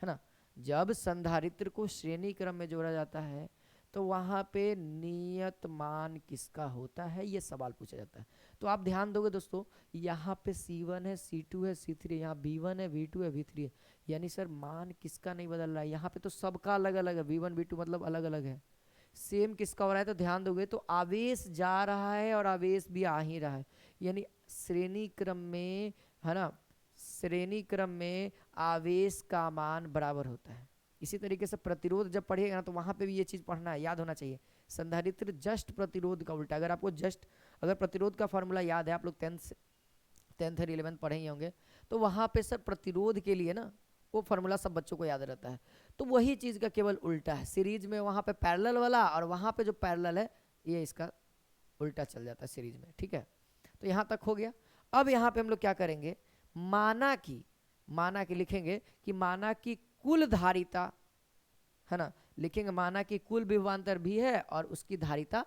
ना, जब संधारित्र को श्रेणी क्रम में जोड़ा जाता है तो वहां पे नियत मान किसका होता है, ये सवाल पूछा जाता है। तो आप ध्यान दोगे दोस्तों, यहाँ पे C1 है, C2 है, C3, यहाँ V1 है, V2 है, V3 है, यानी सर मान किसका नहीं बदल रहा है, यहाँ पे तो सबका अलग अलग है, V1 V2 मतलब अलग अलग है, सेम किसका हो रहा है। तो ध्यान दोगे तो आवेश जा रहा है और आवेश भी आ ही रहा है, यानी श्रेणी क्रम में, है ना, श्रेणी क्रम में आवेश का मान बराबर होता है। इसी तरीके से प्रतिरोध जब पढ़िएगा ना तो वहां पे भी ये चीज पढ़ना है, याद होना चाहिए। संधारित्र जस्ट प्रतिरोध का उल्टा, अगर आपको जस्ट, अगर प्रतिरोध का फॉर्मूला याद है, आप लोग 10th और 11th पढ़े ही होंगे, तो वहां पे सर प्रतिरोध के लिए ना वो फॉर्मूला सब बच्चों को याद रहता है, तो वही चीज का केवल उल्टा है। सीरीज में वहां पे पैरेलल वाला, और वहां पे जो पैरेलल है ये इसका उल्टा चल जाता है सीरीज में, ठीक है। तो यहाँ तक हो गया। अब यहाँ पे हम लोग क्या करेंगे, माना कि लिखेंगे कि माना कि कुल धारिता, है ना, लिखेंगे माना कि कुल विभवांतर भी है और उसकी धारिता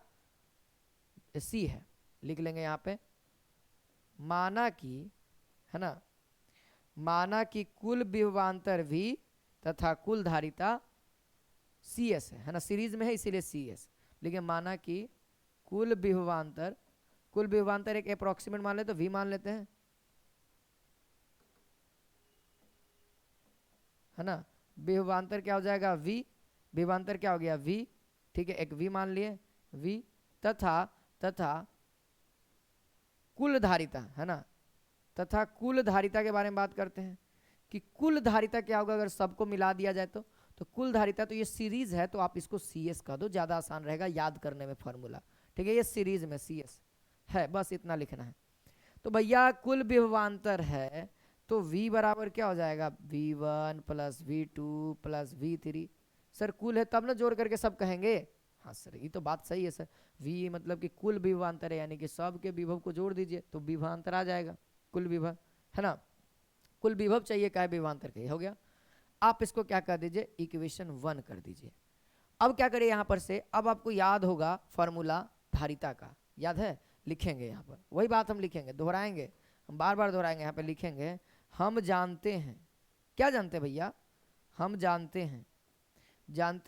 C है, लिख लेंगे यहाँ पे माना कि, है ना, माना कि कुल विभवांतर V तथा कुल धारिता CS है ना, सीरीज में है इसीलिए CS, लेकिन माना कि कुल विभवांतर एक अप्रोक्सीमेट मान लेते तो V मान लेते हैं, है ना, विभवांतर क्या हो जाएगा V, विभवांतर क्या हो गया V, ठीक है, एक V मान लिए V, तथा कुल धारिता, है ना, तथा कुल धारिता के बारे में बात करते हैं कि कुल धारिता क्या होगा अगर सबको मिला दिया जाए तो कुल धारिता, तो ये सीरीज है तो आप इसको CS कह दो, ज्यादा आसान रहेगा याद करने में फॉर्मूला, ठीक है, ये सीरीज में CS है, बस इतना लिखना है। तो भैया कुल विभवांतर है तो V बराबर क्या हो जाएगा, V1 plus V2 plus V3, sir कुल है तब ना जोड़ करके सब कहेंगे, हाँ सर ये तो बात सही है सर, V मतलब कि कुल विभवांतर है, यानी कि सब के विभव को जोड़ दीजिए तो विभवांतर आ जाएगा, कुल विभव, है ना, कुल विभव चाहिए क्या है, विभवांतर के, हो गया। आप इसको क्या कर दीजिए, इक्वेशन 1 कर दीजिए। अब क्या करिए यहाँ पर से, अब आपको याद होगा फॉर्मूला धारिता का, याद है, लिखेंगे यहाँ पर वही बात हम लिखेंगे, दोहराएंगे, हम बार बार दोहराएंगे, यहाँ पे लिखेंगे हम जानते हैं, क्या जानते हैं भैया, हम जानते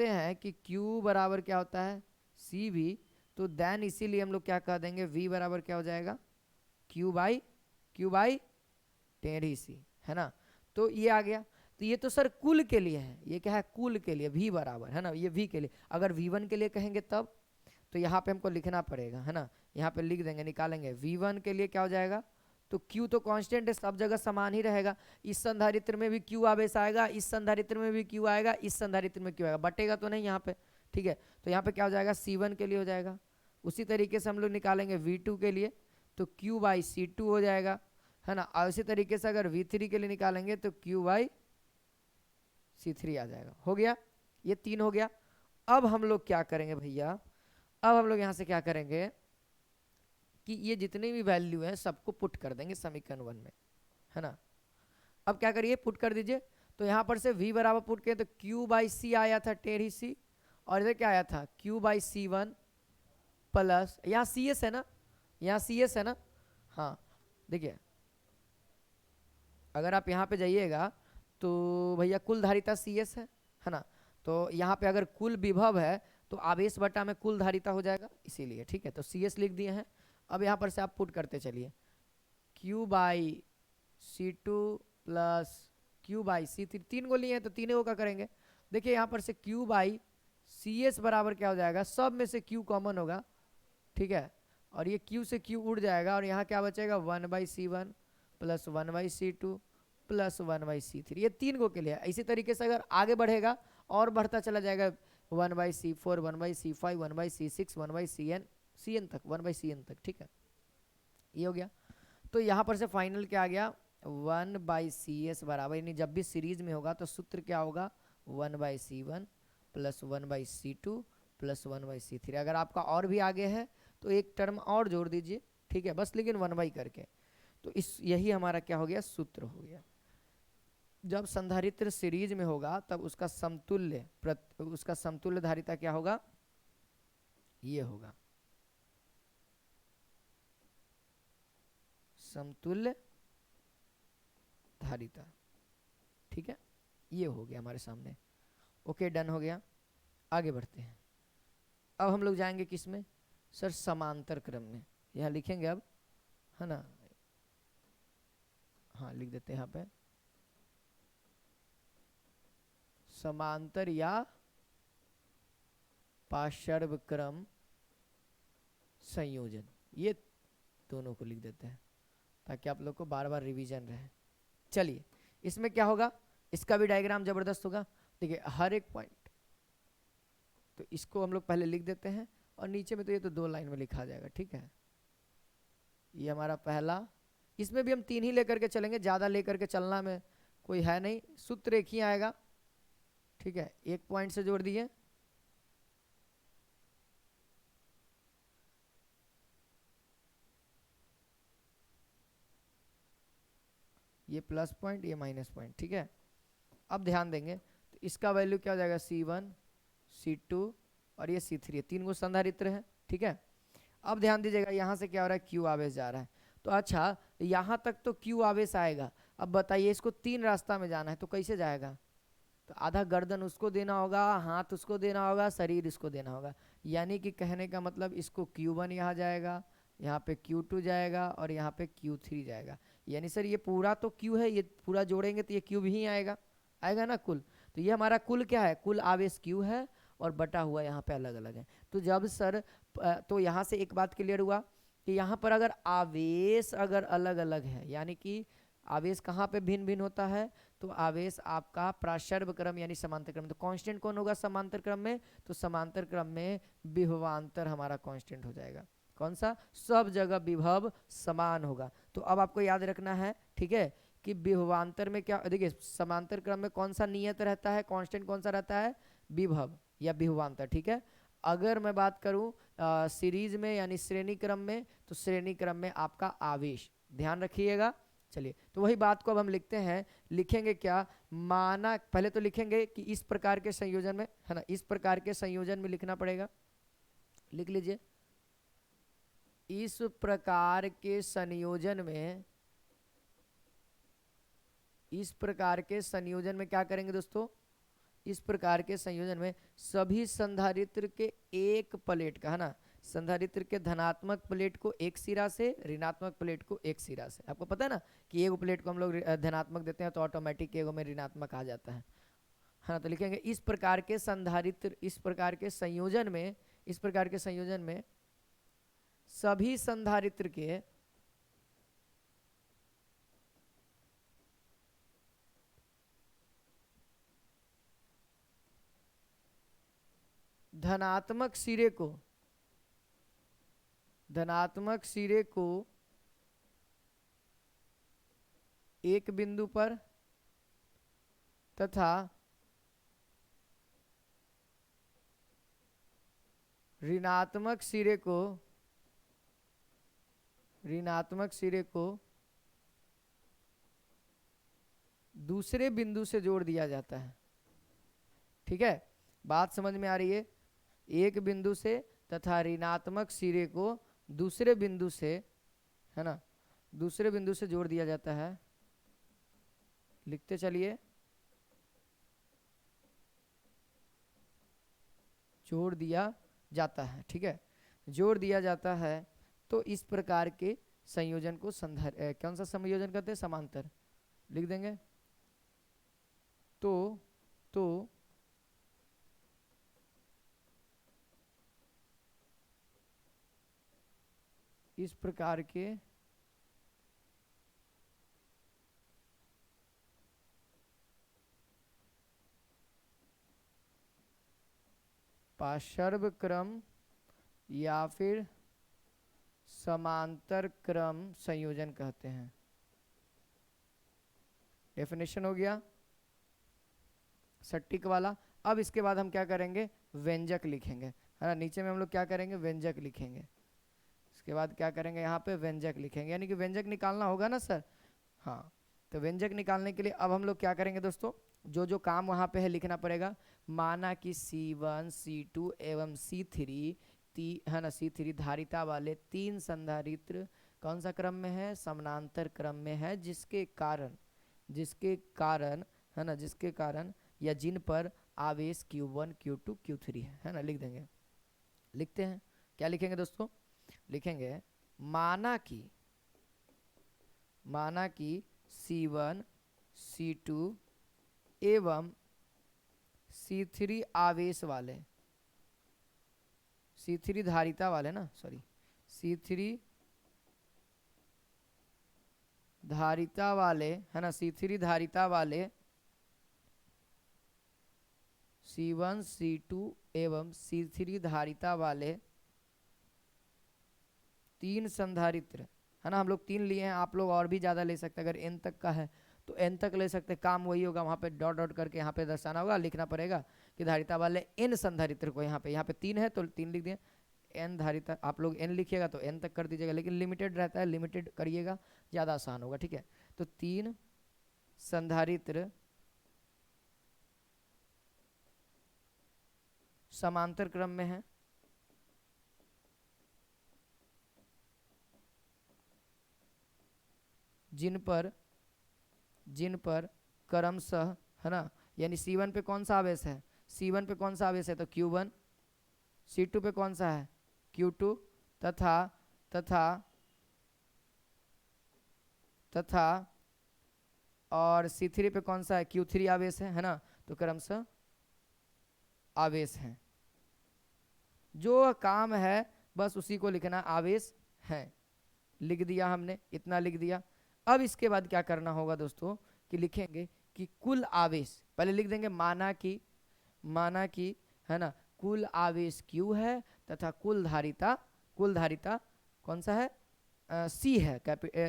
हैं कि Q बराबर क्या होता है CV, तो देन इसीलिए हम लोग क्या कह देंगे V बराबर क्या हो जाएगा Q बाई 10C, है ना। तो ये आ गया, तो ये तो सर कुल के लिए है, ये क्या है कुल के लिए, V बराबर, है ना, ये V के लिए, अगर V1 के लिए कहेंगे तब तो यहाँ पे हमको लिखना पड़ेगा, है ना, यहाँ पे लिख देंगे, निकालेंगे V1 के लिए क्या हो जाएगा, तो Q तो कांस्टेंट है, सब जगह समान ही रहेगा, इस संधारित्र में भी Q आवेश आएगा, इस संधारित्र में भी Q आएगा, इस संधारित्र में Q आएगा, बटेगा तो नहीं यहाँ पे, ठीक है। तो यहाँ पे क्या हो जाएगा C1 के लिए हो जाएगा, उसी तरीके से हम लोग निकालेंगे V2 के लिए तो Q बाई C2 हो जाएगा, है ना, और इसी तरीके से अगर V3 के लिए निकालेंगे तो Q बाई C3 आ जाएगा, हो गया, ये 3 हो गया। अब हम लोग क्या करेंगे भैया, अब हम लोग यहाँ से क्या करेंगे कि ये जितने भी वैल्यू हैं सबको पुट कर देंगे समीकरण 1 में, है ना। अब क्या करिए, पुट कर दीजिए, तो यहाँ पर से V बराबर पुट किए तो Q बाई C आया था 10C, और इधर क्या आया था Q बाई C1 प्लस, यहाँ CS है ना, यहाँ CS है ना, हाँ देखिए अगर आप यहाँ पे जाइएगा तो भैया कुल धारिता CS है ना, तो यहाँ पे अगर कुल विभव है तो आवेश बटा में कुल धारिता हो जाएगा इसीलिए, ठीक है। तो CS लिख दिए हैं। अब यहाँ पर से आप पुट करते चलिए, Q/C2 प्लस Q/C3, 3 को लिए हैं तो तीनों का करेंगे। देखिए यहाँ पर से Q/CS बराबर क्या हो जाएगा, सब में से Q कॉमन होगा, ठीक है, और ये Q से Q उड़ जाएगा और यहाँ क्या बचेगा 1/C1 plus 1/C2 plus 1/C3, ये 3 को के लिए। इसी तरीके से अगर आगे बढ़ेगा और बढ़ता चला जाएगा 1/C4 1/C5 1/C6 1/CN तक 1/CN तक, ठीक है, ये हो गया। तो यहाँ पर से फाइनल क्या आ गया 1/CS बराबर, यानी जब भी सीरीज में होगा तो सूत्र क्या होगा 1/C1 plus 1/C2 plus 1/C3। अगर आपका और भी आगे है तो एक टर्म और जोड़ दीजिए, ठीक है, बस लेकिन 1/, करके। तो इस यही हमारा क्या हो गया, सूत्र हो गया। जब संधारित्र सीरीज में होगा तब उसका समतुल्य धारिता क्या होगा, ये होगा समतुल्य धारिता, ठीक है, ये हो गया हमारे सामने। ओके, डन हो गया। आगे बढ़ते हैं। अब हम लोग जाएंगे किस में सर, समांतर क्रम में। यहाँ लिखेंगे अब, है ना, हाँ लिख देते हैं यहाँ पे समांतर या पार्श्व क्रम संयोजन, ये दोनों को लिख देते हैं ताकि आप लोग को बार बार रिवीजन रहे। चलिए, इसमें क्या होगा, इसका भी डायग्राम जबरदस्त होगा। देखिए हर एक पॉइंट, तो इसको हम लोग पहले लिख देते हैं और नीचे में तो ये तो 2 लाइन में लिखा जाएगा, ठीक है। ये हमारा पहला, इसमें भी हम 3 ही लेकर के चलेंगे, ज़्यादा लेकर के चलना में कोई है नहीं, सूत्र एक ही आएगा, ठीक है। एक पॉइंट से जोड़ दिए, ये प्लस पॉइंट ये माइनस पॉइंट, ठीक है। अब ध्यान देंगे तो इसका वैल्यू क्या हो जाएगा C1 C2 और ये C3, 3 को संधारित्र है, ठीक है। अब ध्यान दीजिएगा यहाँ से क्या हो रहा है, Q आवेश जा रहा है। तो अच्छा, यहाँ तक तो Q आवेश आएगा। अब बताइए इसको 3 रास्ता में जाना है तो कैसे जाएगा, तो आधा गर्दन उसको देना होगा, हाथ उसको देना होगा, शरीर इसको देना होगा। यानी कि कहने का मतलब इसको Q1 यहाँ जाएगा, यहाँ पे Q2 जाएगा और यहाँ पे Q3 जाएगा। यानी सर ये पूरा तो Q है, ये पूरा जोड़ेंगे तो ये Q भी आएगा, आएगा ना कुल। तो ये हमारा कुल क्या है, कुल आवेश Q है और बटा हुआ यहाँ पे अलग अलग है। तो जब सर तो यहाँ से एक बात क्लियर हुआ कि यहाँ पर अगर आवेश अगर अलग अलग है, यानी कि आवेश कहाँ पे भिन्न भिन्न होता है, तो आवेश आपका प्राशर्व क्रम यानी समांतर क्रम। तो कांस्टेंट कौन होगा समांतर क्रम में, तो समांतर क्रम में विभवांतर हमारा कांस्टेंट हो जाएगा। कौन सा, सब जगह विभव समान होगा। तो अब आपको याद रखना है, ठीक है, कि विभवांतर में क्या, देखिए समांतर क्रम में कौन सा नियत रहता है, कांस्टेंट कौन सा रहता है, विभव या विभवांतर, ठीक है। अगर मैं बात करूं सीरीज में यानी श्रेणी क्रम में, तो श्रेणी क्रम में आपका आवेश, ध्यान रखिएगा। चलिए, तो वही बात को अब हम लिखते हैं, लिखेंगे क्या, माना पहले तो लिखेंगे कि इस प्रकार के संयोजन में, है ना, इस प्रकार के संयोजन में लिखना पड़ेगा, लिख लीजिए। इस प्रकार के संयोजन में, इस प्रकार के संयोजन में क्या करेंगे दोस्तों, इस प्रकार के संयोजन में सभी संधारित्र के एक प्लेट का, है ना, संधारित्र के धनात्मक प्लेट को एक सिरा से, ऋणात्मक प्लेट को एक सिरा से। आपको पता है ना कि एक प्लेट को हम लोग धनात्मक देते हैं तो ऑटोमेटिक एगो में ऋणात्मक आ जाता है ना। तो लिखेंगे इस प्रकार के संधारित्र, इस प्रकार के संयोजन में, इस प्रकार के संयोजन में सभी संधारित्र के धनात्मक सिरे को, धनात्मक सिरे को एक बिंदु पर तथा ऋणात्मक सिरे को, ऋणात्मक सिरे को दूसरे बिंदु से जोड़ दिया जाता है, ठीक है। बात समझ में आ रही है, एक बिंदु से तथा ऋणात्मक सिरे को दूसरे बिंदु से, है ना, दूसरे बिंदु से जोड़ दिया जाता है। लिखते चलिए, जोड़ दिया जाता है, ठीक है, जोड़ दिया जाता है। तो इस प्रकार के संयोजन को कौन सा संयोजन कहते हैं, समांतर लिख देंगे। तो इस प्रकार के पार्श्व क्रम या फिर समांतर क्रम संयोजन कहते हैं। डेफिनेशन हो गया सटीक वाला। अब इसके बाद हम क्या करेंगे, व्यंजक लिखेंगे, है ना। नीचे में हम लोग क्या करेंगे, व्यंजक लिखेंगे। इसके बाद क्या करेंगे, यहाँ पे व्यंजक लिखेंगे, यानी कि व्यंजक निकालना होगा ना सर। हाँ, तो व्यंजक निकालने के लिए अब हम लोग क्या करेंगे दोस्तों, जो जो काम वहाँ पे है लिखना पड़ेगा। माना कि C1 C2 एवं C3 है ना, C3 धारिता वाले 3 संधारित्र कौन सा क्रम में है, समानांतर क्रम में है, जिसके कारण है ना, जिसके कारण या जिन पर आवेश Q1 Q2 Q3 है ना, लिख देंगे। लिखते हैं, क्या लिखेंगे दोस्तों, लिखेंगे माना कि C1 C2 एवं C3 आवेश वाले, C3 धारिता वाले ना, सॉरी, C3 धारिता वाले है ना, C3 धारिता वाले C1 C2 एवं C3 धारिता वाले 3 संधारित्र है ना। हम लोग 3 लिए हैं, आप लोग और भी ज़्यादा ले सकते हैं। अगर n तक का है तो n तक ले सकते हैं, काम वही होगा, वहाँ पे डॉट डॉट करके यहाँ पे दर्शाना होगा, लिखना पड़ेगा कि धारिता वाले n संधारित्र को, यहाँ पे 3 है तो 3 लिख दिए। n धारिता, आप लोग n लिखिएगा तो n तक कर दीजिएगा, लेकिन लिमिटेड रहता है, लिमिटेड करिएगा, ज़्यादा आसान होगा, ठीक है। तो 3 संधारित्र समांतर क्रम में है, जिन पर क्रमशः है ना, यानी C1 पे कौन सा आवेश है, C1 पे कौन सा आवेश है तो Q1, C2 पे कौन सा है Q2, तथा और C3 पे कौन सा है Q3 आवेश है ना। तो क्रमशः आवेश है, जो काम है बस उसी को लिखना, आवेश है, लिख दिया हमने, इतना लिख दिया। अब इसके बाद क्या करना होगा दोस्तों, कि लिखेंगे कि कुल आवेश, पहले लिख देंगे माना कि है ना, कुल आवेश Q है तथा कुल धारिता कौन सा है, C है,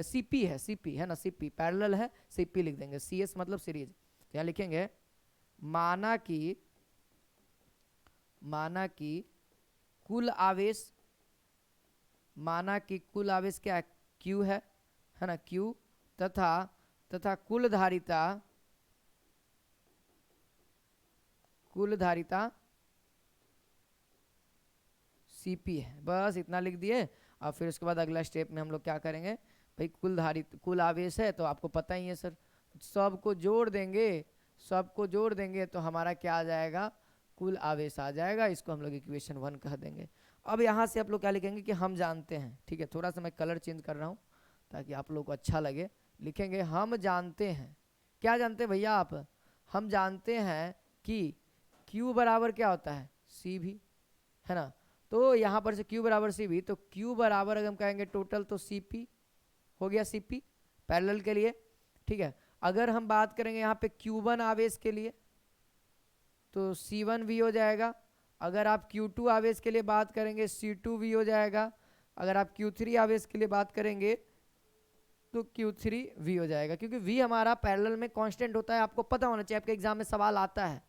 CP है ना, CP पैरेलल है, CP लिख देंगे, CS मतलब सीरीज। तो यहाँ लिखेंगे माना कि कुल आवेश क्या है, Q है ना, Q तथा कुल धारिता CP है, बस इतना लिख दिए। और फिर उसके बाद अगला स्टेप में हम लोग क्या करेंगे, भाई कुल आवेश है तो आपको पता ही है सर, सबको जोड़ देंगे तो हमारा क्या आ जाएगा, कुल आवेश आ जाएगा। इसको हम लोग इक्वेशन 1 कह देंगे। अब यहाँ से आप लोग क्या लिखेंगे कि हम जानते हैं, ठीक है, थोड़ा सा मैं कलर चेंज कर रहा हूँ ताकि आप लोग को अच्छा लगे। लिखेंगे हम जानते हैं, क्या जानते हैं भैया आप, हम जानते हैं कि Q बराबर क्या होता है, CV है ना। तो यहाँ पर से Q बराबर CV, तो Q बराबर अगर हम कहेंगे टोटल तो CP हो गया, CP पैरेलल के लिए, ठीक है। अगर हम बात करेंगे यहाँ पे Q1 आवेश के लिए तो C1V हो जाएगा। अगर आप Q2 आवेश के लिए बात करेंगे C2V हो जाएगा। अगर आप Q3 आवेश के लिए बात करेंगे तो Q3V हो जाएगा, क्योंकि V हमारा पैरेलल में कांस्टेंट होता है, आपको पता होना चाहिए, आपके एग्जाम में सवाल आता है,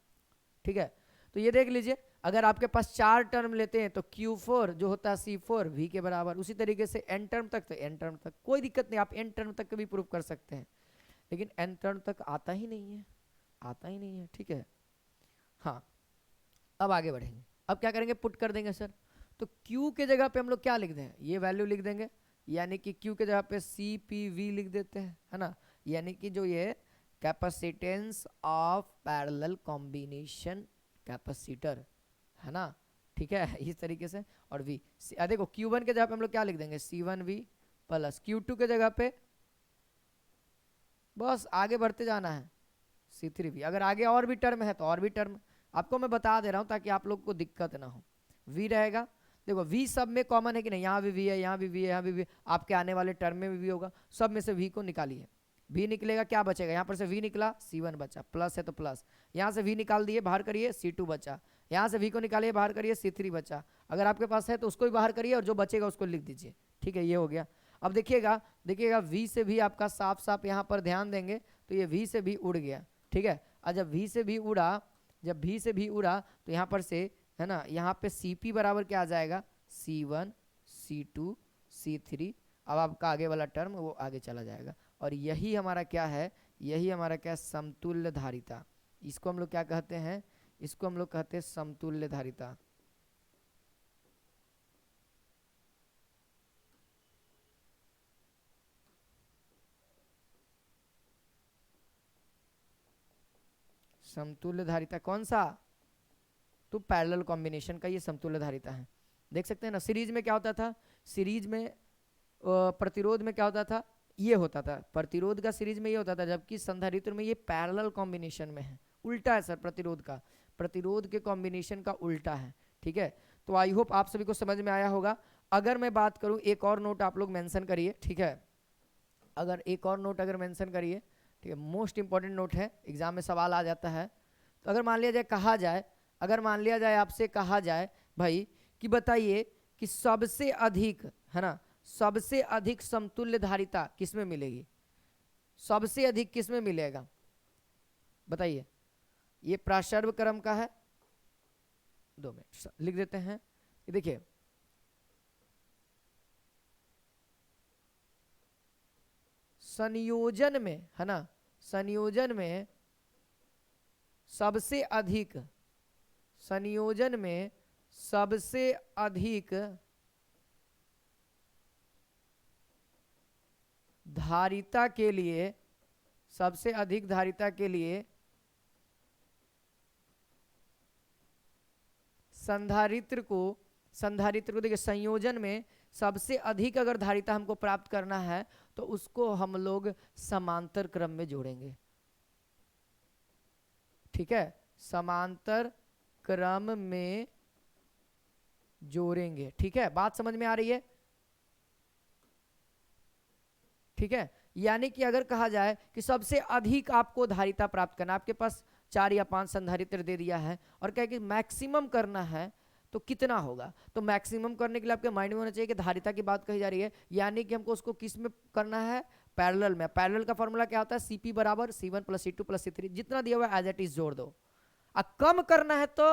ठीक है। तो ये देख लीजिए, अगर आपके पास 4 टर्म लेते हैं तो Q4 जो होता है C4V के बराबर, उसी तरीके से n टर्म तक तो n टर्म तक, कोई दिक्कत नहीं, आप n टर्म तक भी प्रूव कर सकते हैं, लेकिन n टर्म तक आता ही नहीं है, ठीक है। हाँ, अब आगे बढ़ेंगे, अब क्या करेंगे, पुट कर देंगे सर। तो Q के जगह पे हम लोग क्या लिख दें, ये वैल्यू लिख देंगे, यानी कि Q के जगह पे CPV लिख देते हैं, है ना। यानी कि जो ये capacitance of parallel combination capacitor है ना, ठीक है इस तरीके से। और v देखो Q1 के जगह पे हम लोग क्या लिख देंगे, C1v प्लस Q2 के जगह पे बस आगे बढ़ते जाना है C3v। अगर आगे और भी टर्म है तो और भी टर्म, आपको मैं बता दे रहा हूँ ताकि आप लोग को दिक्कत ना हो। v रहेगा, देखो v सब में कॉमन है कि नहीं, यहाँ भी v है, यहाँ भी v है, यहाँ भी v, आपके आने वाले टर्म में भी v होगा, सब में से v को निकालिए। v निकलेगा, क्या बचेगा, यहाँ पर से v निकला, C1 बचा, प्लस है तो प्लस, यहाँ से v निकाल दिए बाहर करिए, C2 बचा, यहाँ से v को निकालिए बाहर करिए, C3 बचा। अगर आपके पास है तो उसको भी बाहर करिए और जो बचेगा उसको लिख दीजिए। ठीक है, ये हो गया। अब देखिएगा v से भी आपका साफ साफ यहाँ पर ध्यान देंगे तो ये v से भी उड़ गया। ठीक है, और जब v से भी उड़ा, जब v से भी उड़ा तो यहाँ पर से है ना, यहाँ पे Cp बराबर क्या आ जाएगा, C1 C2 C3। अब आपका आगे वाला टर्म वो आगे चला जाएगा। और यही हमारा क्या है, यही हमारा क्या, समतुल्य धारिता। इसको हम लोग क्या कहते हैं, इसको हम लोग कहते हैं समतुल्य धारिता। समतुल्य धारिता कौन सा, तो पैरेलल कॉम्बिनेशन का ये समतुल्य धारिता है। देख सकते हैं ना, सीरीज में क्या होता था, सीरीज में प्रतिरोध में क्या होता था, ये होता था, प्रतिरोध का सीरीज में ये होता था, जबकि संधारित्र में ये पैरेलल कॉम्बिनेशन में है। उल्टा है सर, प्रतिरोध का, प्रतिरोध के कॉम्बिनेशन का उल्टा है। ठीक है, तो आई होप आप सभी को समझ में आया होगा। अगर मैं बात करूं, एक और नोट आप लोग मेंशन करिए। ठीक है, अगर एक और नोट अगर मेंशन करिए, ठीक है, मोस्ट इंपॉर्टेंट नोट है, एग्जाम में सवाल आ जाता है। तो अगर मान लिया जाए, कहा जाए, अगर मान लिया जाए आपसे कहा जाए भाई कि बताइए कि सबसे अधिक है ना, सबसे अधिक समतुल्य धारिता किसमें मिलेगी, सबसे अधिक किसमें मिलेगा बताइए। ये प्रासर्व क्रम का है, 2 मिनट लिख देते हैं। देखिए संयोजन में है ना, संयोजन में सबसे अधिक, संयोजन में सबसे अधिक धारिता के लिए, सबसे अधिक धारिता के लिए संधारित्र को, संधारित्र को देखिए, संयोजन में सबसे अधिक अगर धारिता हमको प्राप्त करना है तो उसको हम लोग समांतर क्रम में जोड़ेंगे। ठीक है, समांतर क्रम में जोड़ेंगे। ठीक है, बात समझ में आ रही है। ठीक है, यानी कि अगर कहा जाए कि सबसे अधिक आपको धारिता प्राप्त करना, आपके पास 4 या 5 संधारित्र दे दिया है और क्या कि मैक्सिमम करना है तो कितना होगा, तो मैक्सिमम करने के लिए आपके माइंड में होना चाहिए कि धारिता की बात कही जा रही है, यानी कि हमको उसको किस में करना है, पैरेलल में। पैरेलल का फॉर्मूला क्या होता है, Cp बराबर C1 plus C2 plus C3, जितना दिया हुआ है एज इट इज जोड़ दो। अब कम करना है तो,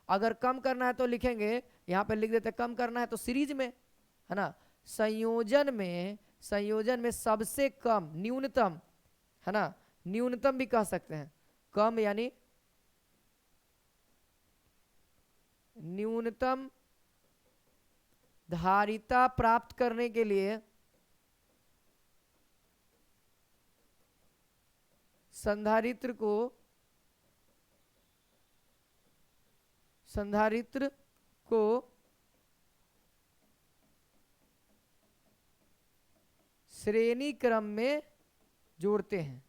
अगर कम करना है तो लिखेंगे, यहाँ पे लिख देते, कम करना है तो सीरीज में है ना, संयोजन में, संयोजन में सबसे कम, न्यूनतम है ना, न्यूनतम भी कह सकते हैं, कम यानी न्यूनतम धारिता प्राप्त करने के लिए संधारित्र को, संधारित्र को श्रेणी क्रम में जोड़ते हैं।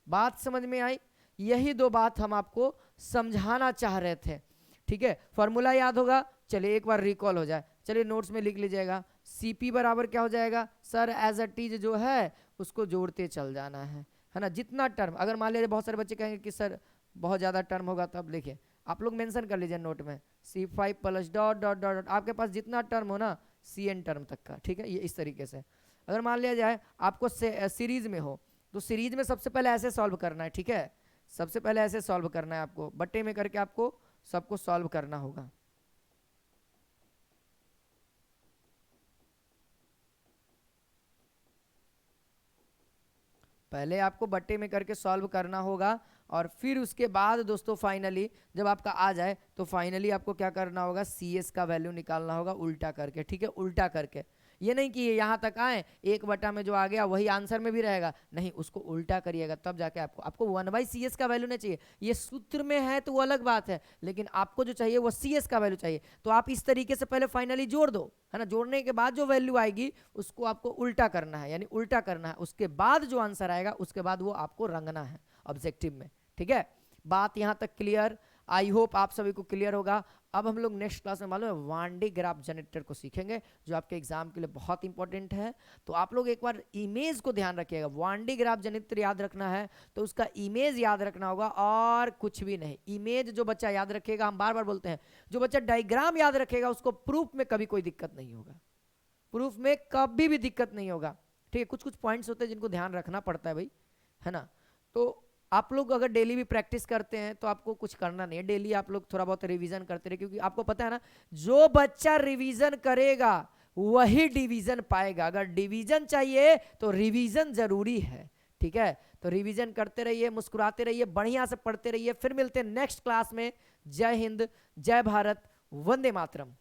बात समझ में आई, यही 2 बात हम आपको समझाना चाह रहे थे। ठीक है, फॉर्मूला याद होगा, चलिए एक बार रिकॉल हो जाए, चलिए नोट्स में लिख लीजिएगा। Cp बराबर क्या हो जाएगा सर, एज अ टीज जो है उसको जोड़ते चल जाना है ना, जितना टर्म, अगर मान लीजिए बहुत सारे बच्चे कहेंगे कि सर बहुत ज्यादा टर्म होगा, तब लिखिए, आप लोग मेंशन कर लीजिए नोट में, C5 plus dot dot dot, आपके पास जितना टर्म हो ना Cn टर्म तक का। ठीक है, ये इस तरीके से। अगर मान लिया जाए आपको सीरीज में हो तो सीरीज में सबसे पहले ऐसे सॉल्व करना है। ठीक है, सबसे पहले ऐसे सॉल्व करना है आपको, बट्टे में करके आपको सबको सॉल्व करना होगा। पहले आपको बट्टे में करके सॉल्व करना होगा और फिर उसके बाद दोस्तों फाइनली जब आपका आ जाए तो फाइनली आपको क्या करना होगा, CS का वैल्यू निकालना होगा उल्टा करके। ठीक है, उल्टा करके, ये नहीं कि यहाँ तक आए 1 बटा में जो आ गया वही आंसर में भी रहेगा, नहीं, उसको उल्टा करिएगा तब जाके आपको 1/CS का वैल्यू नहीं चाहिए। ये सूत्र में है तो वो अलग बात है, लेकिन आपको जो चाहिए वो CS का वैल्यू चाहिए। तो आप इस तरीके से पहले फाइनली जोड़ दो, है ना, जोड़ने के बाद जो वैल्यू आएगी उसको आपको उल्टा करना है, यानी उल्टा करना है, उसके बाद जो आंसर आएगा उसके बाद वो आपको रंगना है ऑब्जेक्टिव में। ठीक है, बात यहाँ तक क्लियर? आई होप आप सभी को क्लियर होगा। अब हम लोग नेक्स्ट क्लास में मालूम है वान डे ग्राफ जनरेटर को सीखेंगे, जो आपके एग्जाम के लिए बहुत इंपॉर्टेंट है। तो आप लोग एक बार इमेज को ध्यान रखिएगा, वान डे ग्राफ जनरेटर याद रखना है तो उसका इमेज याद रखना होगा और कुछ भी नहीं। इमेज जो बच्चा याद रखेगा, हम बार बार बोलते हैं, जो बच्चा डायग्राम याद रखेगा उसको प्रूफ में कभी कोई दिक्कत नहीं होगा, प्रूफ में कभी भी दिक्कत नहीं होगा। ठीक है, कुछ कुछ पॉइंट्स होते हैं जिनको ध्यान रखना पड़ता है भाई, है ना। तो आप लोग अगर डेली भी प्रैक्टिस करते हैं तो आपको कुछ करना नहीं है, डेली आप लोग थोड़ा बहुत रिवीजन करते रहे, क्योंकि आपको पता है ना, जो बच्चा रिवीजन करेगा वही डिवीजन पाएगा। अगर डिवीजन चाहिए तो रिवीजन जरूरी है। ठीक है, तो रिवीजन करते रहिए, मुस्कुराते रहिए, बढ़िया से पढ़ते रहिए। फिर मिलते हैं नेक्स्ट क्लास में। जय हिंद, जय भारत, वंदे मातरम।